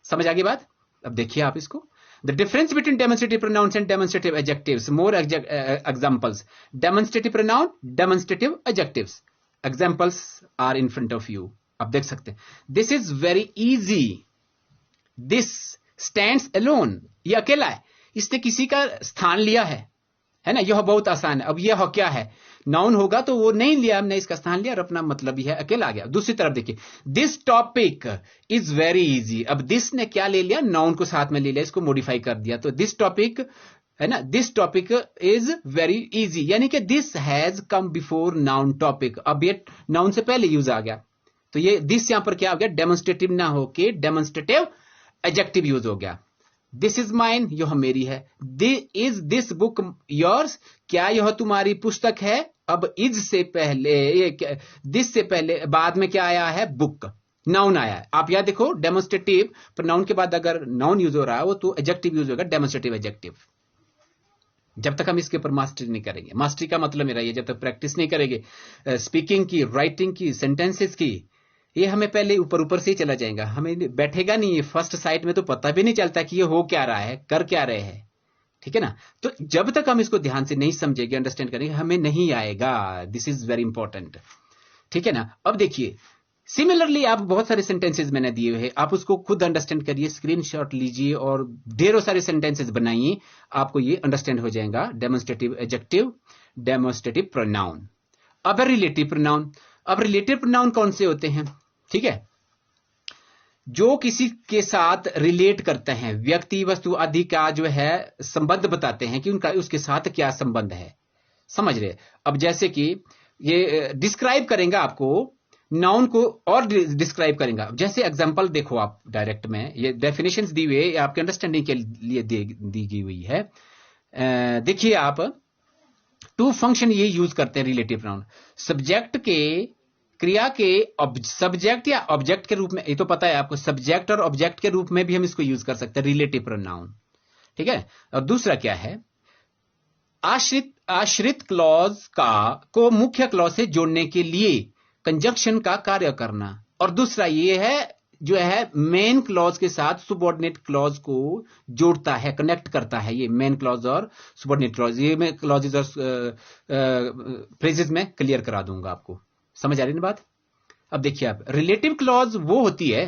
समझ आ गई बात? अब देखिए आप इसको, the difference between demonstrative pronouns and demonstrative adjectives. More examples, demonstrative pronoun, demonstrative adjectives. Examples are in front of you, आप देख सकते हैं। This is very easy, this stands alone, ये अकेला है, इसने किसी का स्थान लिया है ना, यह बहुत आसान है। अब यह क्या है, नाउन होगा तो वो नहीं लिया हमने, इसका स्थान लिया और अपना मतलब ही है, अकेला आ गया। दूसरी तरफ देखिए, this topic is very easy. अब दिस ने क्या ले लिया, नाउन को साथ में ले लिया, इसको मॉडिफाई कर दिया, तो दिस टॉपिक है ना, this topic is very easy, यानी कि this has come before noun topic. अब ये नाउन से पहले यूज आ गया, तो ये दिस यहां पर क्या हो गया, डेमोन्स्ट्रेटिव ना होके डेमोन्स्ट्रेटिव एडजेक्टिव यूज हो गया। दिस इज माइन, यह मेरी है। इज दिस बुक योर्स, क्या यह तुम्हारी पुस्तक है। अब इज से पहले, दिस से पहले, बाद में क्या आया है, बुक, नाउन आया है। आप यहां देखो, डेमोन्स्ट्रेटिव प्रोनाउन के बाद अगर नाउन यूज हो रहा है वो तो एडजेक्टिव यूज होगा, डेमोन्स्ट्रेटिव एडजेक्टिव। जब तक हम इसके ऊपर मास्टरी नहीं करेंगे, मास्टरी का मतलब मेरा ये, जब तक प्रैक्टिस नहीं करेंगे स्पीकिंग की, राइटिंग की, सेंटेंसेस की, ये हमें पहले ऊपर ऊपर से ही चला जाएगा, हमें बैठेगा नहीं। फर्स्ट साइट में तो पता भी नहीं चलता कि ये हो क्या रहा है, कर क्या रहे हैं, ठीक है ना। तो जब तक हम इसको ध्यान से नहीं समझेंगे, अंडरस्टैंड करेंगे, हमें नहीं आएगा। दिस इज वेरी इंपॉर्टेंट, ठीक है ना। अब देखिए, सिमिलरली आप बहुत सारे सेंटेंसेस मैंने दिए हुए हैं, आप उसको खुद अंडरस्टैंड करिए, स्क्रीनशॉट लीजिए और ढेरों सारे सेंटेंसेस बनाइए, आपको ये अंडरस्टैंड हो जाएगा। Demonstrative adjective, demonstrative pronoun. अब रिलेटिव प्रोनाउन। अब रिलेटिव प्रोनाउन कौन से होते हैं, ठीक है, जो किसी के साथ रिलेट करते हैं, व्यक्ति, वस्तु आदि का जो है संबंध बताते हैं कि उनका उसके साथ क्या संबंध है, समझ रहे। अब जैसे कि ये डिस्क्राइब करेंगे आपको, नाउन को और डिस्क्राइब करेंगे। जैसे एग्जांपल देखो आप, डायरेक्ट में ये डेफिनेशंस दी हुई है, आपके अंडरस्टैंडिंग के लिए दी गई हुई है। देखिए आप, टू फंक्शन ये यूज करते हैं रिलेटिव प्रोनाउन, सब्जेक्ट के, क्रिया के सब्जेक्ट या ऑब्जेक्ट के रूप में, ये तो पता है आपको, सब्जेक्ट और ऑब्जेक्ट के रूप में भी हम इसको यूज कर सकते हैं, रिलेटिव प्रोनाउन, ठीक है। और दूसरा क्या है, आश्रित क्लॉज को मुख्य क्लॉज से जोड़ने के लिए कंजंक्शन का कार्य करना। और दूसरा ये है, जो है मेन क्लॉज के साथ सुबॉर्डिनेट क्लॉज को जोड़ता है, कनेक्ट करता है। ये मेन क्लॉज और सुबॉर्डिनेट क्लॉज, ये मैं क्लॉजेज और फ्रेजेस में क्लियर करा दूंगा आपको, समझ आ रही है बात। अब देखिए आप, रिलेटिव क्लॉज वो होती है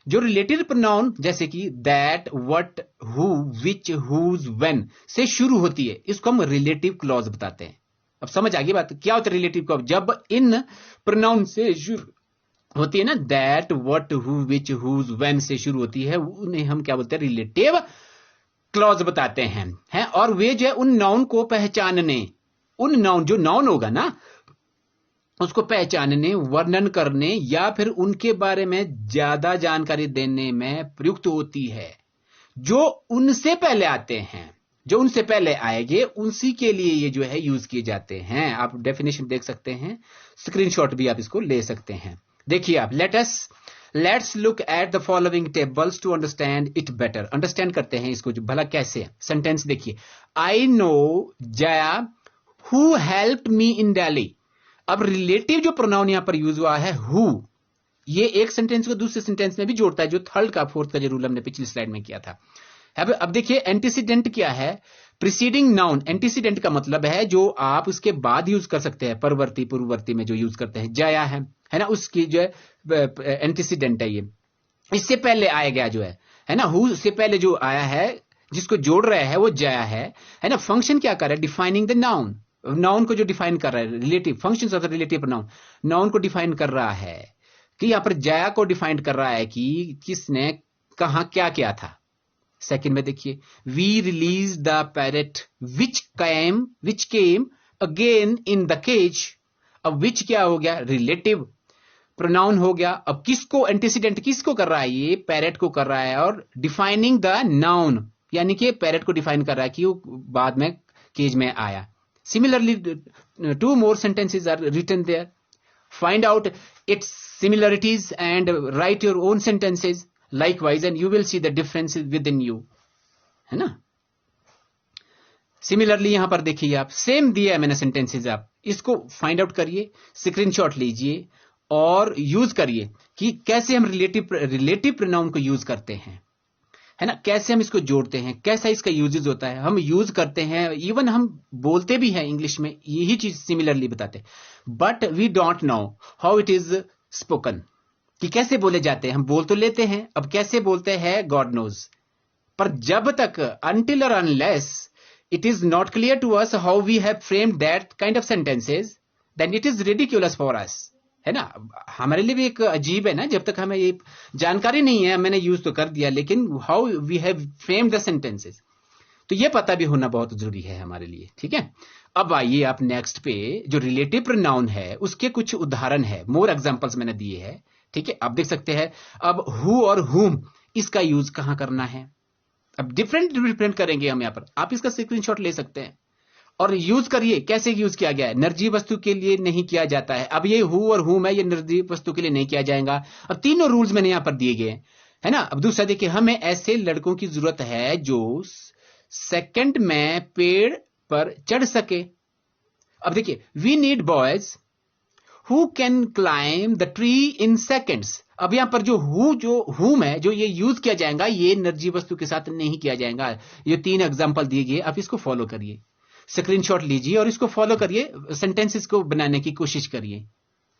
जो रिलेटिव प्रोनाउन जैसे कि that, what, who, which, whose, when से शुरू होती है, इसको हम रिलेटिव क्लॉज बताते हैं। अब समझ आ गई बात, क्या होता है रिलेटिव क्लॉज, जब इन प्रोनाउन से शुरू होती है ना, that, what, who, which, whose, when से शुरू होती है, उन्हें हम क्या बोलते हैं, रिलेटिव क्लॉज बताते हैं। और वे जो है उन नाउन को पहचानने, उन नाउन, जो नाउन होगा ना उसको पहचानने, वर्णन करने या फिर उनके बारे में ज्यादा जानकारी देने में प्रयुक्त होती है। जो उनसे पहले आते हैं, जो उनसे पहले आएंगे, उसी के लिए ये जो है यूज किए जाते हैं। आप डेफिनेशन देख सकते हैं, स्क्रीनशॉट भी आप इसको ले सकते हैं। देखिए आप, let's look at the following tables to understand it better. Understand करते हैं इसको भला कैसे। सेंटेंस देखिए, I know Jaya who helped me in Delhi. अब रिलेटिव जो प्रोनाउन यहां पर यूज हुआ है, हु, ये एक सेंटेंस को दूसरे सेंटेंस में भी जोड़ता है, जो थर्ड का फोर्थ का जो रूल हमने पिछली स्लाइड में किया था। अब देखिए, एंटीसीडेंट क्या है, प्रीसीडिंग नाउन। एंटीसीडेंट का मतलब है जो आप उसके बाद यूज कर सकते हैं, परवर्ती, पूर्ववर्ती में जो यूज करते हैं, जया है ना, उसकी जो है एंटीसीडेंट है ये, इससे पहले आया गया जो है ना, हु से पहले जो आया है, जिसको जोड़ रहे हैं वो जया है ना। फंक्शन क्या कर रहा है, डिफाइनिंग द नाउन, नाउन को जो डिफाइन कर रहा है, relative functions of the relative pronoun, noun को डिफाइन कर रहा है, कि यहां पर जया को डिफाइन कर रहा है कि किसने कहां क्या किया था। सेकंड में देखिए, we release the parrot which came again in the cage. अब विच क्या हो गया, रिलेटिव प्रोनाउन हो गया। अब किसको, एंटीसीडेंट किसको कर रहा है, ये पैरेट को कर रहा है। और डिफाइनिंग द नाउन, यानी कि पैरेट को डिफाइन कर रहा है कि वो बाद में केज में आया। Similarly, two more sentences are written there. Find out its similarities and write your own sentences likewise, and you will see the differences within you. है ना। सिमिलरली यहां पर देखिए आप सेम दिए है मैंने सेंटेंसेज, आप इसको फाइंड आउट करिए, स्क्रीनशॉट लीजिए और यूज करिए कि कैसे हम रिलेटिव प्रोनाउन को यूज करते हैं, है ना, कैसे हम इसको जोड़ते हैं, कैसा इसका यूजेज होता है, हम यूज करते हैं, इवन हम बोलते भी हैं इंग्लिश में, यही चीज सिमिलरली बताते हैं, but we don't know how it is spoken, कि कैसे बोले जाते हैं। हम बोल तो लेते हैं, अब कैसे बोलते हैं गॉड नोज, पर जब तक अनटिल और unless it is not clear to us how we have framed that kind of sentences, then it is ridiculous for us, है ना, हमारे लिए भी एक अजीब है ना, जब तक हमें ये जानकारी नहीं है, मैंने यूज तो कर दिया, लेकिन how we have framed the sentences, तो ये पता भी होना बहुत जरूरी है हमारे लिए, ठीक है। अब आइए आप नेक्स्ट पे, जो रिलेटिव प्रोनाउन है उसके कुछ उदाहरण है, मोर एग्जांपल्स मैंने दिए हैं, ठीक है। आप देख सकते हैं अब हु और हुम, इसका यूज कहां करना है, अब डिफरेंट करेंगे हम यहां पर, आप इसका स्क्रीनशॉट ले सकते हैं और यूज करिए, कैसे यूज किया गया है। निर्जीव वस्तु के लिए नहीं किया जाता है, अब ये हु और हुम है, ये निर्जीव वस्तु के लिए नहीं किया जाएगा। अब तीनों रूल्स मैंने यहां पर दिए गए हैं, है ना। अब दूसरा देखिए, हमें ऐसे लड़कों की जरूरत है जो सेकंड में पेड़ पर चढ़ सके। अब देखिए, we need boys who can climb the tree in seconds. अब यहां पर जो हुम है, जो ये यूज किया जाएगा, ये निर्जीव वस्तु के साथ नहीं किया जाएगा। ये 3 एग्जांपल दिए गए, आप इसको फॉलो करिए, स्क्रीनशॉट लीजिए और इसको फॉलो करिए, सेंटेंसेस को बनाने की कोशिश करिए,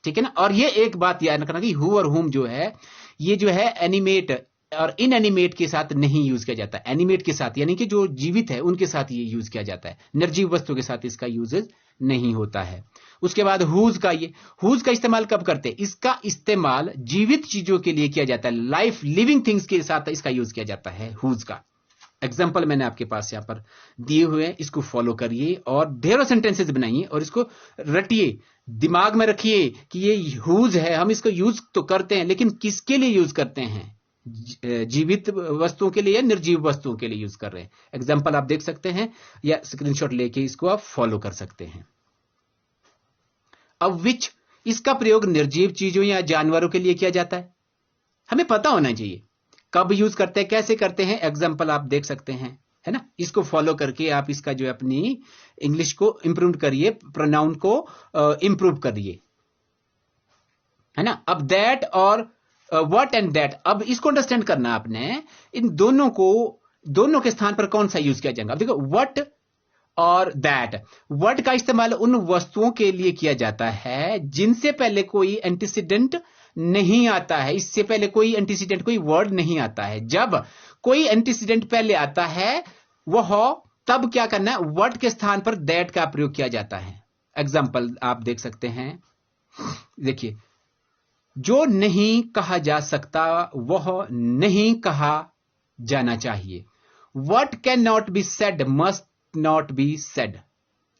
ठीक है ना। और ये एक बात याद रखना कि हु और हुम जो है, ये जो है एनिमेट और इनएनिमेट के साथ नहीं यूज किया जाता। एनिमेट के साथ यानी कि जो जीवित है उनके साथ ये यूज किया जाता है, निर्जीव वस्तु के साथ इसका यूजेज नहीं होता है। उसके बाद हुज का इस्तेमाल कब करते हैं, इसका इस्तेमाल जीवित चीजों के लिए किया जाता है, लाइफ लिविंग थिंग्स के साथ इसका यूज किया जाता है हुज का। एग्जाम्पल मैंने आपके पास यहां पर दिए हुए हैं, इसको फॉलो करिए और ढेरों सेंटेंसेस बनाइए और इसको रटिए, दिमाग में रखिए कि ये हुज है, हम इसको यूज तो करते हैं, लेकिन किसके लिए यूज करते हैं, जीवित वस्तुओं के लिए या निर्जीव वस्तुओं के लिए यूज कर रहे हैं। एग्जाम्पल आप देख सकते हैं या स्क्रीनशॉट लेके इसको आप फॉलो कर सकते हैं। अब विच, इसका प्रयोग निर्जीव चीजों या जानवरों के लिए किया जाता है, हमें पता होना चाहिए कब यूज करते हैं, कैसे करते हैं। एग्जाम्पल आप देख सकते हैं, है ना, इसको फॉलो करके आप इसका जो है अपनी इंग्लिश को इंप्रूव करिए, प्रोनाउन को इंप्रूव करिए, है ना। अब दैट और व्हाट एंड दैट, अब इसको अंडरस्टैंड करना आपने, इन दोनों के स्थान पर कौन सा यूज किया जाएगा। अब देखो, व्हाट और दैट, वर्ड का इस्तेमाल उन वस्तुओं के लिए किया जाता है जिनसे पहले कोई एंटीसीडेंट नहीं आता है, इससे पहले कोई एंटीसीडेंट, कोई वर्ड नहीं आता है। जब कोई एंटीसीडेंट पहले आता है वह तब क्या करना है, वर्ड के स्थान पर दैट का प्रयोग किया जाता है। एग्जाम्पल आप देख सकते हैं, देखिए, जो नहीं कहा जा सकता वह नहीं कहा जाना चाहिए। What can not be said must not be said.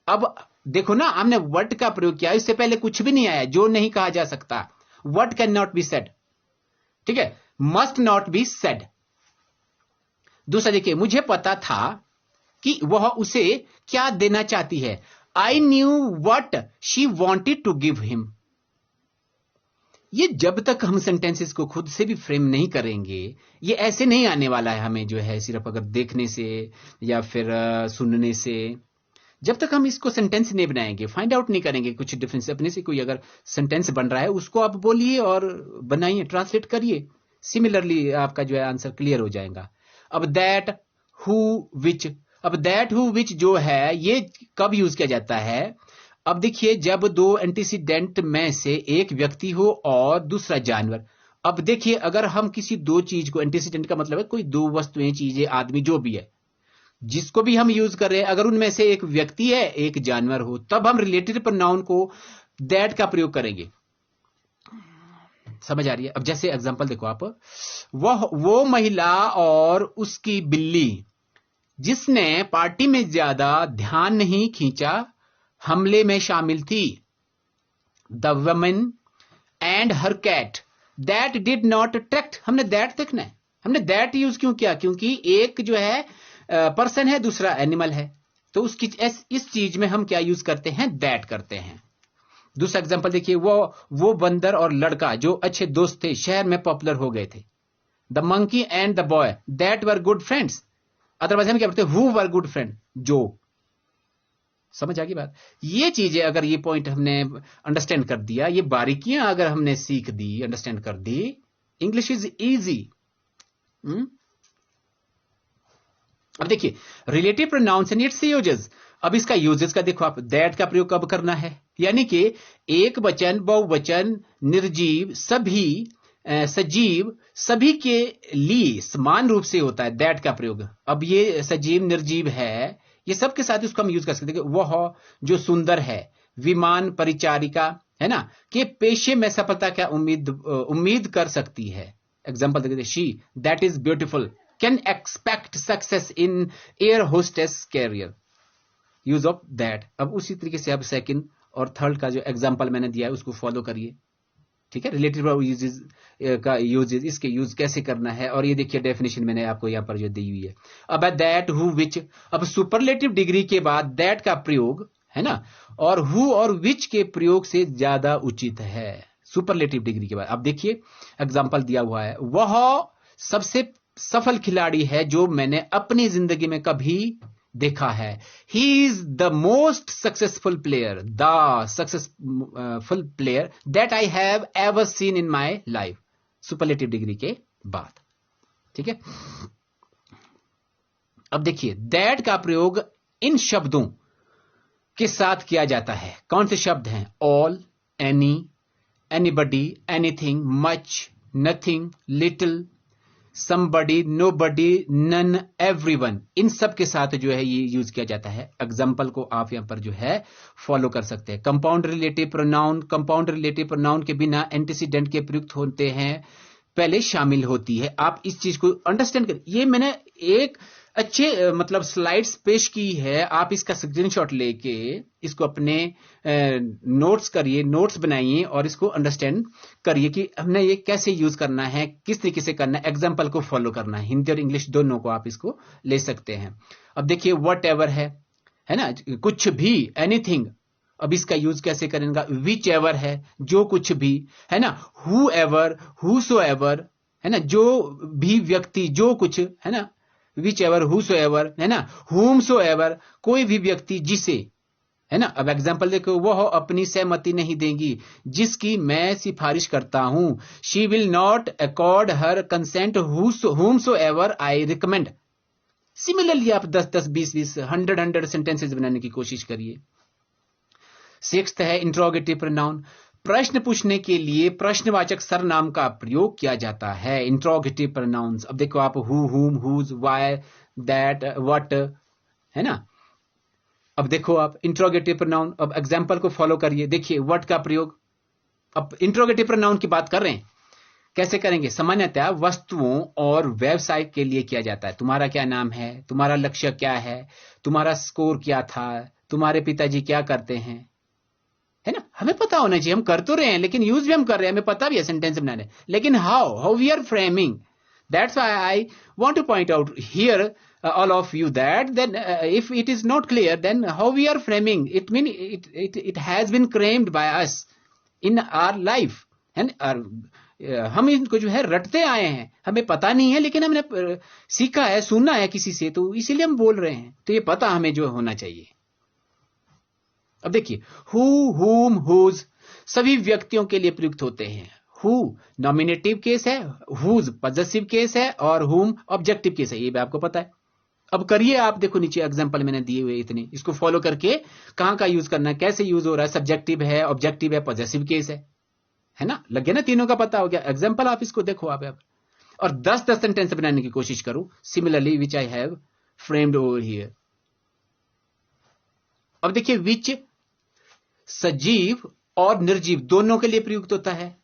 अब देखो ना, हमने व्हाट का प्रयोग किया, इससे पहले कुछ भी नहीं आया, जो नहीं कहा जा सकता, what can not be said, ठीक है, मस्ट नॉट बी सेड। दूसरा देखिए, मुझे पता था कि वह उसे क्या देना चाहती है, I knew what she wanted to give him. ये जब तक हम सेंटेंसेस को खुद से भी फ्रेम नहीं करेंगे, ये ऐसे नहीं आने वाला है हमें, जो है सिर्फ अगर देखने से या फिर सुनने से। जब तक हम इसको सेंटेंस नहीं बनाएंगे, फाइंड आउट नहीं करेंगे कुछ डिफरेंस अपने से, कोई अगर सेंटेंस बन रहा है उसको आप बोलिए और बनाइए, ट्रांसलेट करिए, सिमिलरली आपका जो है आंसर क्लियर हो जाएगा। अब दैट हु विच, अब दैट हु विच जो है ये कब यूज किया जाता है। अब देखिए, जब 2 एंटीसीडेंट में से एक व्यक्ति हो और दूसरा जानवर। अब देखिए, अगर हम किसी 2 चीज को, एंटीसीडेंट का मतलब है कोई 2 वस्तुएं, चीजें, आदमी, जो भी है, जिसको भी हम यूज कर रहे हैं, अगर उनमें से एक व्यक्ति है एक जानवर हो, तब हम रिलेटिव प्रोनाउन को दैट का प्रयोग करेंगे। समझ आ रही है। अब जैसे एग्जांपल देखो आप, वो महिला और उसकी बिल्ली जिसने पार्टी में ज्यादा ध्यान नहीं खींचा हमले में शामिल थी। The woman and her cat that did not attract, हमने दैट देखना है, हमने दैट यूज क्यों किया, क्योंकि एक जो है पर्सन है, दूसरा एनिमल है, तो उसकी इस चीज में हम क्या यूज करते हैं, दैट करते हैं। दूसरा एग्जांपल देखिए, वो बंदर और लड़का जो अच्छे दोस्त थे शहर में पॉपुलर हो गए थे। The monkey and the boy that were good friends, otherwise हम क्या बोलते हैं, हु वर गुड फ्रेंड, जो, समझ आ गई बात? ये चीजें अगर ये पॉइंट हमने अंडरस्टैंड कर दिया, ये बारीकियां अगर हमने सीख दी, अंडरस्टैंड कर दी, इंग्लिश इज इजी। अब देखिए relative pronouns and it's uses. अब इसका यूजेस का देखो आप, दैट का प्रयोग कब करना है, यानी कि एक वचन, बहुवचन, निर्जीव, सभी, सजीव, सभी के लिए समान रूप से होता है दैट का प्रयोग। अब ये सजीव निर्जीव है, ये सब के साथ इसको हम यूज कर सकते हैं। वह जो सुंदर है, विमान परिचारिका, है ना, कि पेशे में सफलता क्या उम्मीद कर सकती है। एग्जाम्पल देखते, she that is beautiful can expect success in air hostess career, use of that. अब उसी तरीके से अब सेकंड और थर्ड का जो एग्जाम्पल मैंने दिया है उसको फॉलो करिए, ठीक है। रिलेटिव यूजेस का यूजेस, इसके यूज कैसे करना है, और ये देखिए डेफिनेशन मैंने आपको यहां पर जो दी हुई है। अब दैट, हु, विच। अब सुपरलेटिव डिग्री के बाद दैट का प्रयोग, है ना, और हु और विच के प्रयोग से ज्यादा उचित है सुपरलेटिव डिग्री के बाद। अब देखिए एग्जाम्पल दिया हुआ है, वह सबसे सफल खिलाड़ी है जो मैंने अपनी जिंदगी में कभी देखा है। He is the most successful player, the successful player that I have ever seen in my life, superlative degree के बाद, ठीक है। अब देखिए दैट का प्रयोग इन शब्दों के साथ किया जाता है। कौन से शब्द हैं? All, any, anybody, anything, much, nothing, little, somebody, nobody, none, everyone, इन सब के साथ जो है ये यूज किया जाता है। एग्जाम्पल को आप यहां पर जो है फॉलो कर सकते हैं। Compound relative pronoun, compound relative pronoun के बिना एंटीसीडेंट के प्रयुक्त होते हैं पहले शामिल होती है। आप इस चीज को अंडरस्टैंड करिए। ये मैंने एक अच्छे मतलब स्लाइड्स पेश की है, आप इसका स्क्रीनशॉट लेके इसको अपने नोट्स करिए, नोट्स बनाइए और इसको अंडरस्टैंड करिए कि हमने ये कैसे यूज करना है, किस तरीके से करना है, एग्जाम्पल को फॉलो करना है। हिंदी और इंग्लिश दोनों को आप इसको ले सकते हैं। अब देखिए वट एवर है ना, कुछ भी, एनीथिंग। अब इसका यूज कैसे करेंगे? विच एवर है, जो कुछ भी, है ना, हु एवर, हु एवर, है ना, जो भी व्यक्ति, जो कुछ, है ना, विच एवर, हु एवर, है ना, हुम सो एवर, कोई भी व्यक्ति, जिसे, है ना। अब एग्जाम्पल देखो, वह अपनी सहमति नहीं देंगी जिसकी मैं सिफारिश करता हूं। She will not accord her consent whomsoever I recommend. Similarly आप 10-10, 20-20, 100 सेंटेंसेस बनाने की कोशिश करिए। सिक्स्थ है इंट्रोगेटिव प्रोनाउन। प्रश्न पूछने के लिए प्रश्नवाचक सर्वनाम का प्रयोग किया जाता है, इंट्रोगेटिव प्रोनाउंस। अब देखो आप हु, हुम, हुज, व्हाई, दैट, व्हाट, है ना। अब देखो आप इंट्रोगेटिव प्रोनाउन। अब एग्जाम्पल को फॉलो करिए। देखिए व्हाट का प्रयोग, अब इंट्रोगेटिव प्रोनाउन की बात कर रहे हैं, कैसे करेंगे? सामान्यतः वस्तुओं और व्यवसाय के लिए किया जाता है। तुम्हारा क्या नाम है, तुम्हारा लक्ष्य क्या है, तुम्हारा स्कोर क्या था, तुम्हारे पिताजी क्या करते हैं, है ना। हमें पता होना चाहिए, हम कर तो रहे हैं लेकिन यूज भी हम कर रहे हैं, हमें पता भी है सेंटेंस बनाने, लेकिन how we are framing, that's why I want to point out here all of you that then if it is not clear then how we are framing it, mean it has been framed by us in our life, and हम इनको जो है रटते आए हैं, हमें पता नहीं है लेकिन हमने सीखा है, सुना है किसी से, तो इसीलिए हम बोल रहे हैं, तो ये पता हमें जो होना चाहिए। अब देखिए हु, हुम, हुज सभी व्यक्तियों के लिए प्रयुक्त होते हैं। हु नॉमिनेटिव केस है, हुज पॉजेसिव केस है, और हुम ऑब्जेक्टिव केस है, ये भी आपको पता है। अब करिए आप, देखो नीचे एग्जांपल मैंने दिए हुए इतने, इसको फॉलो करके कहां का यूज करना है, कैसे यूज हो रहा है, सब्जेक्टिव है, ऑब्जेक्टिव है, पॉजेसिव केस है ना, लग गया ना, तीनों का पता हो गया। एग्जांपल आप इसको देखो आप और 10-10 सेंटेंस बनाने की कोशिश करो, similarly which I have framed over here. अब देखिए विच सजीव और निर्जीव दोनों के लिए प्रयुक्त होता है।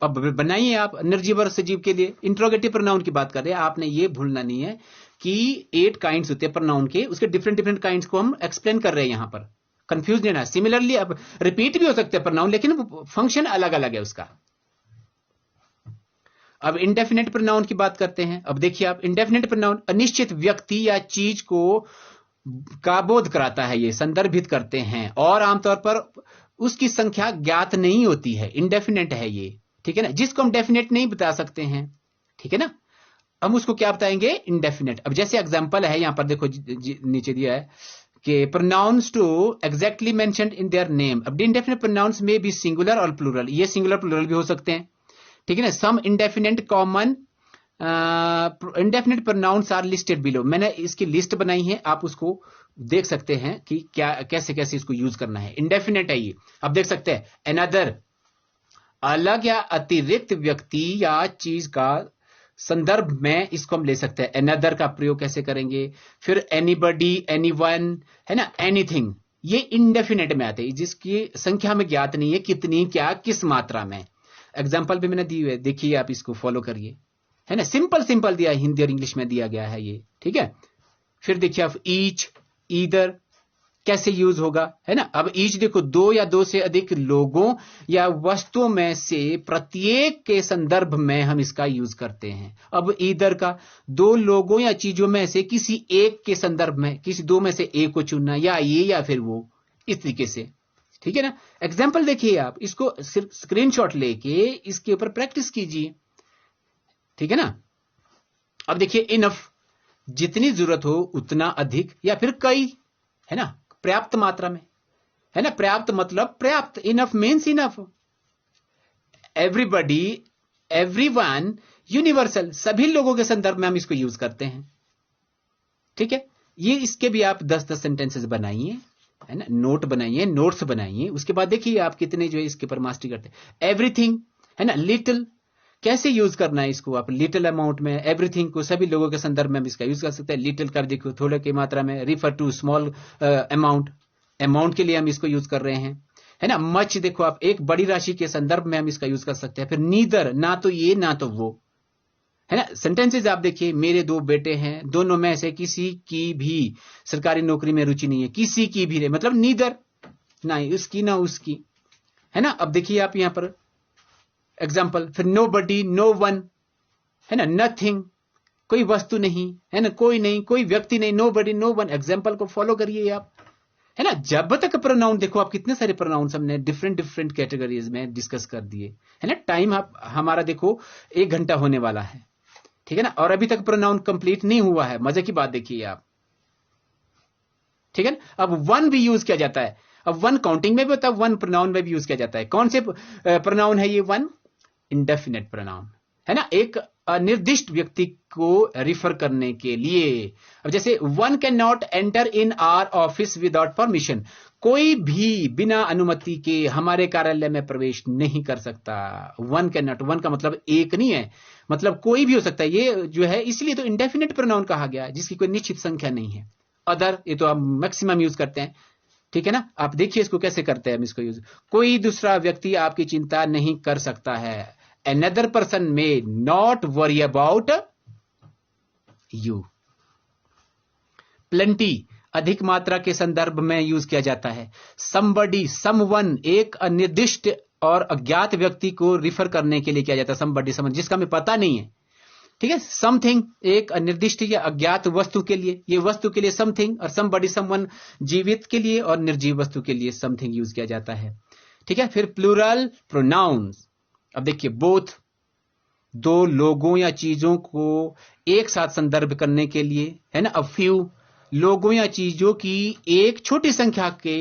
अब बनाइए आप निर्जीव और सजीव के लिए। इंट्रोगेटिव प्रोनाउन की बात कर रहे हैं, आपने ये भूलना नहीं है कि 8 काइंड्स होते हैं प्रोनाउन के, उसके डिफरेंट काइंड्स को हम एक्सप्लेन कर रहे हैं यहां पर, कंफ्यूज नहीं ना। सिमिलरली अब रिपीट भी हो सकते हैं प्रोनाउन, लेकिन फंक्शन अलग अलग है उसका। अब इंडेफिनेट प्रोनाउन की बात करते हैं। अब देखिए आप, इंडेफिनेट प्रोनाउन अनिश्चित व्यक्ति या चीज को का बोध कराता है, ये संदर्भित करते हैं, और आमतौर पर उसकी संख्या ज्ञात नहीं होती है, इंडेफिनेट है ये, ठीक है ना, जिसको हम डेफिनेट नहीं बता सकते हैं, ठीक है ना, हम उसको क्या बताएंगे, इंडेफिनेट। अब जैसे एग्जांपल है यहां पर देखो नीचे दिया है कि pronouns to exactly mentioned in their name. अब इंडेफिनिट प्रोनाउंस में भी सिंगुलर और प्लूरल, ये सिंगुलर प्लूरल भी हो सकते हैं, ठीक है ना। Some indefinite common indefinite pronouns are listed below. मैंने इसकी लिस्ट बनाई है, आप उसको देख सकते हैं कि क्या कैसे कैसे इसको यूज करना है। इंडेफिनिट है ये, अब देख सकते हैं अनदर, अलग या अतिरिक्त व्यक्ति या चीज का संदर्भ में इसको हम ले सकते हैं। अनदर का प्रयोग कैसे करेंगे, फिर एनीबडी, एनीवन, है ना, एनीथिंग, ये इंडेफिनिट में आते हैं जिसकी संख्या में ज्ञात नहीं है कितनी, क्या, किस मात्रा में। एग्जाम्पल भी मैंने दी हुई है, देखिए आप इसको फॉलो करिए, है ना। सिंपल सिंपल दिया, हिंदी और इंग्लिश में दिया गया है ये, ठीक है। फिर देखिए आप ईच, ईदर कैसे यूज होगा, है ना। अब ईच देखो, दो या दो से अधिक लोगों या वस्तुओं में से प्रत्येक के संदर्भ में हम इसका यूज करते हैं। अब ईदर का, दो लोगों या चीजों में से किसी एक के संदर्भ में, किसी दो में से एक को चुनना, या ये या फिर वो, इस तरीके से, ठीक है ना। एग्जाम्पल देखिए आप, इसको सिर्फ स्क्रीनशॉट लेके इसके ऊपर प्रैक्टिस कीजिए, ठीक है ना। अब देखिए इनफ, जितनी जरूरत हो उतना अधिक या फिर कई, है ना, पर्याप्त मात्रा में, है ना। पर्याप्त मतलब पर्याप्त, enough means enough. Everybody, everyone, universal, सभी लोगों के संदर्भ में हम इसको यूज करते हैं, ठीक है। ये इसके भी आप 10-10 सेंटेंसेस बनाइए, है ना, नोट बनाइए, नोट्स बनाइए। उसके बाद देखिए आप कितने जो है इसके पर मास्टरी करते हैं। एवरीथिंग, है ना, लिटिल, कैसे यूज करना है इसको, आप लिटिल अमाउंट में, एवरीथिंग को सभी लोगों के संदर्भ में हम इसका यूज कर सकते हैं। लिटिल कर देखो थोड़े की मात्रा में, refer to small amount, amount के लिए हम इसको यूज कर रहे हैं, है ना। मच देखो आप, एक बड़ी राशि के संदर्भ में हम इसका यूज कर सकते हैं। फिर नीदर, ना तो ये ना तो वो, है ना। सेंटेंसेज आप देखिए, मेरे दो बेटे हैं, दोनों में से किसी की भी सरकारी नौकरी में रुचि नहीं है, किसी की भी, मतलब नीदर, ना उसकी ना उसकी, है ना। अब देखिए आप यहां पर एग्जाम्पल, फिर नो बडी, नो वन, है ना, नथिंग, कोई वस्तु नहीं, है ना, कोई नहीं, कोई व्यक्ति नहीं, नो बडी, नो वन। एग्जाम्पल को फॉलो करिए आप, है ना। जब तक प्रोनाउन, देखो आप कितने सारे प्रोनाउंस हमने डिफरेंट डिफरेंट कैटेगरीज में डिस्कस कर दिए, है ना। टाइम आप हमारा देखो 1 घंटा होने वाला है, ठीक है ना, और अभी तक प्रोनाउन कंप्लीट नहीं हुआ है। मजे की बात देखिए आप, ठीक है ना। अब वन भी यूज किया जाता है, अब वन काउंटिंग में भी होता है, वन प्रोनाउन में भी यूज किया जाता है। कौन से प्रोनाउन है ये? वन इंडेफिनेट प्रोनाउन, है ना, एक अनिर्दिष्ट व्यक्ति को रिफर करने के लिए। अब जैसे one can not enter in our office without permission, कोई भी बिना अनुमति के हमारे कार्यालय में प्रवेश नहीं कर सकता। वन कैन नॉट, वन का मतलब एक नहीं है, मतलब कोई भी हो सकता है, ये जो है इसलिए तो इंडेफिनेट प्रोनाउन कहा गया, जिसकी कोई निश्चित संख्या नहीं है। अदर, ये तो हम मैक्सिमम यूज करते हैं, ठीक है ना। आप देखिए इसको कैसे करते हैं हम इसको यूज। कोई दूसरा व्यक्ति आपकी चिंता नहीं कर सकता है, अनदर पर्सन में not worry about you. Plenty, अधिक मात्रा के संदर्भ में यूज किया जाता है। समबडी, समवन, एक अनिर्दिष्ट और अज्ञात व्यक्ति को रिफर करने के लिए किया जाता है। समबडी, समवन, जिसका हमें पता नहीं है, ठीक है। समथिंग, एक अनिर्दिष्ट या अज्ञात वस्तु के लिए, ये वस्तु के लिए समथिंग, और समबडी, समवन, जीवित के लिए और निर्जीव वस्तु के लिए समथिंग यूज किया जाता है, ठीक है। फिर प्लूरल प्रोनाउंस, अब देखिए बोथ, दो लोगों या चीजों को एक साथ संदर्भ करने के लिए, है ना। अब फ्यू, लोगों या चीजों की एक छोटी संख्या के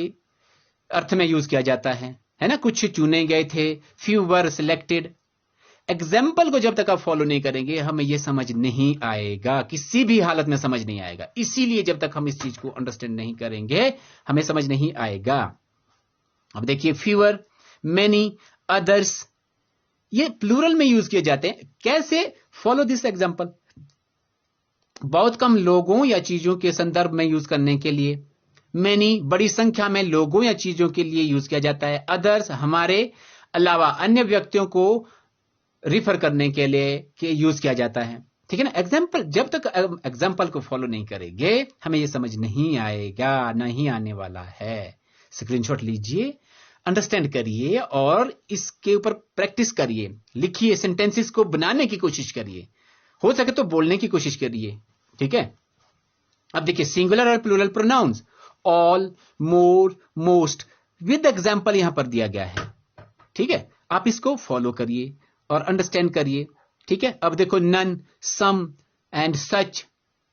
अर्थ में यूज किया जाता है ना। कुछ चुने गए थे, फ्यू वर सिलेक्टेड। एग्जाम्पल को जब तक आप फॉलो नहीं करेंगे हमें यह समझ नहीं आएगा, किसी भी हालत में समझ नहीं आएगा। इसीलिए जब तक हम इस चीज को अंडरस्टैंड नहीं करेंगे हमें समझ नहीं आएगा। अब देखिए फ्यूअर, मेनी, अदर्स, ये प्लूरल में यूज किए जाते हैं। कैसे? Follow this example. बहुत कम लोगों या चीजों के संदर्भ में यूज करने के लिए। मेनी, बड़ी संख्या में लोगों या चीजों के लिए यूज किया जाता है। अदर्स, हमारे अलावा अन्य व्यक्तियों को रिफर करने के लिए यूज किया जाता है, ठीक है ना। एग्जाम्पल, जब तक एग्जाम्पल को फॉलो नहीं करेंगे हमें यह समझ नहीं आएगा, नहीं आने वाला है। स्क्रीनशॉट लीजिए, अंडरस्टैंड करिए और इसके ऊपर प्रैक्टिस करिए, लिखिए, सेंटेंसेस को बनाने की कोशिश करिए, हो सके तो बोलने की कोशिश करिए, ठीक है। अब देखिए सिंगुलर और plural pronouns, all, more, most, with example यहां पर दिया गया है, ठीक है। आप इसको फॉलो करिए और अंडरस्टैंड करिए, ठीक है। अब देखो नन, सम एंड सच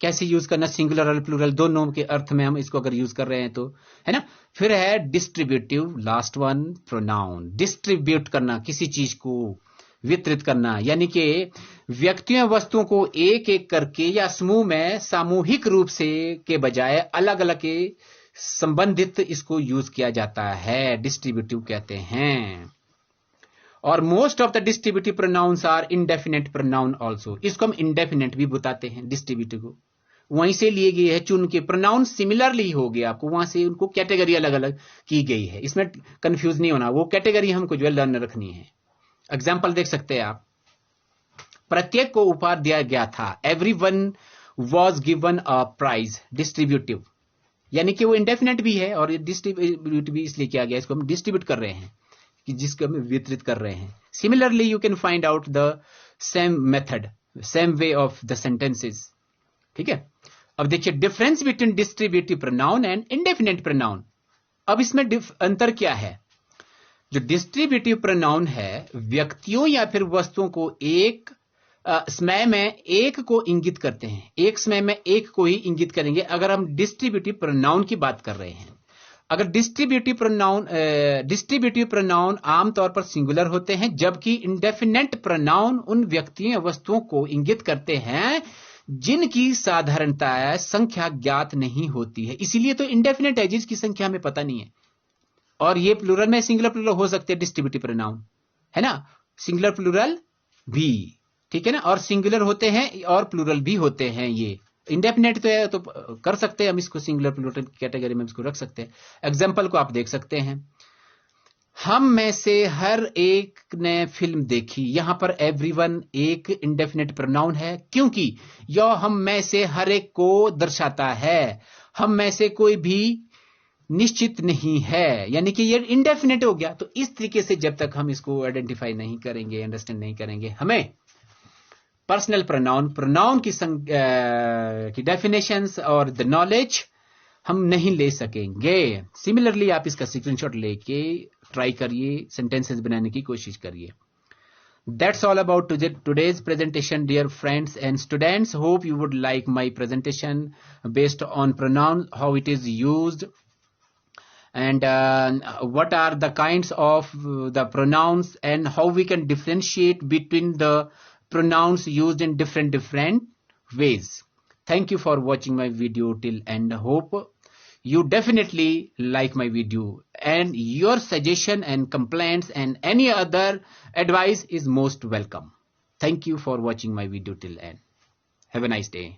कैसे यूज करना, सिंगुलर और प्लूरल दोनों के अर्थ में हम इसको अगर यूज कर रहे हैं तो, है ना। फिर है distributive, last one, pronoun. Distribute करना, किसी चीज को वितरित करना, यानी कि व्यक्तियों वस्तुओं को एक एक करके या समूह में सामूहिक रूप से के बजाय अलग अलग के संबंधित इसको यूज किया जाता है, डिस्ट्रीब्यूटिव कहते हैं। और most of the distributive pronouns are indefinite pronoun also. इसको हम इंडेफिनेट भी बताते हैं डिस्ट्रीब्यूटिव को, वहीं से लिए गए है चुन के। प्रोनाउन सिमिलरली हो गया, आपको वहां से उनको कैटेगरी अलग अलग की गई है, इसमें कंफ्यूज नहीं होना, वो कैटेगरी हमको जो है लर्न रखनी है। एग्जाम्पल देख सकते हैं आप, प्रत्येक को उपहार दिया गया था, everyone was given a prize. Distributive यानी कि वो इंडेफिनेट भी है और डिस्ट्रीब्यूट भी इसलिए किया गया, इसको हम डिस्ट्रीब्यूट कर रहे हैं कि जिसको हम वितरित कर रहे हैं। Similarly you can find out the same method, same way of the sentences, ठीक है। अब देखिए difference between distributive pronoun and indefinite pronoun. अब इसमें अंतर क्या है? जो डिस्ट्रीब्यूटिव प्रोनाउन है, व्यक्तियों या फिर वस्तुओं को एक समय में एक को इंगित करते हैं, एक समय में एक को ही इंगित करेंगे अगर हम डिस्ट्रीब्यूटिव प्रोनाउन की बात कर रहे हैं। अगर डिस्ट्रीब्यूटिव प्रोनाउन आमतौर पर सिंगुलर होते हैं, जबकि इंडेफिनेट प्रोनाउन उन व्यक्तियों या वस्तुओं को इंगित करते हैं जिनकी साधारणता संख्या ज्ञात नहीं होती है। इसीलिए तो इंडेफिनेट है, जिसकी संख्या हमें पता नहीं है। और ये प्लूरल में सिंगुलर प्लूरल हो सकते हैं डिस्ट्रीब्यूटिव प्रोनाउन, है ना, सिंगुलर प्लूरल भी, ठीक है ना। और सिंगुलर होते हैं और प्लूरल भी होते हैं। ये इंडेफिनेट तो है तो कर सकते हैं हम इसको सिंगुलर प्लूरल कैटेगरी में इसको रख सकते हैं। एग्जांपल को आप देख सकते हैं, हम में से हर एक ने फिल्म देखी। यहां पर एवरीवन एक इंडेफिनेट प्रोनाउन है, क्योंकि यह हम में से हर एक को दर्शाता है। हम में से कोई भी निश्चित नहीं है, यानी कि ये इंडेफिनेट हो गया। तो इस तरीके से जब तक हम इसको आइडेंटिफाई नहीं करेंगे, अंडरस्टैंड नहीं करेंगे, हमें पर्सनल प्रोनाउन की डेफिनेशंस और द नॉलेज हम नहीं ले सकेंगे। सिमिलरली आप इसका स्क्रीनशॉट लेके ट्राई करिए, सेंटेंसेस बनाने की कोशिश करिए। That's all about today's presentation, dear friends and students. Hope you would like my presentation based on pronoun, how it is used, and what are the kinds of the pronouns, and how we can differentiate between the pronouns used in different ways. Thank you for watching my video till end. Hope you definitely like my video, and your suggestion and complaints and any other advice is most welcome. Thank you for watching my video till end. Have a nice day.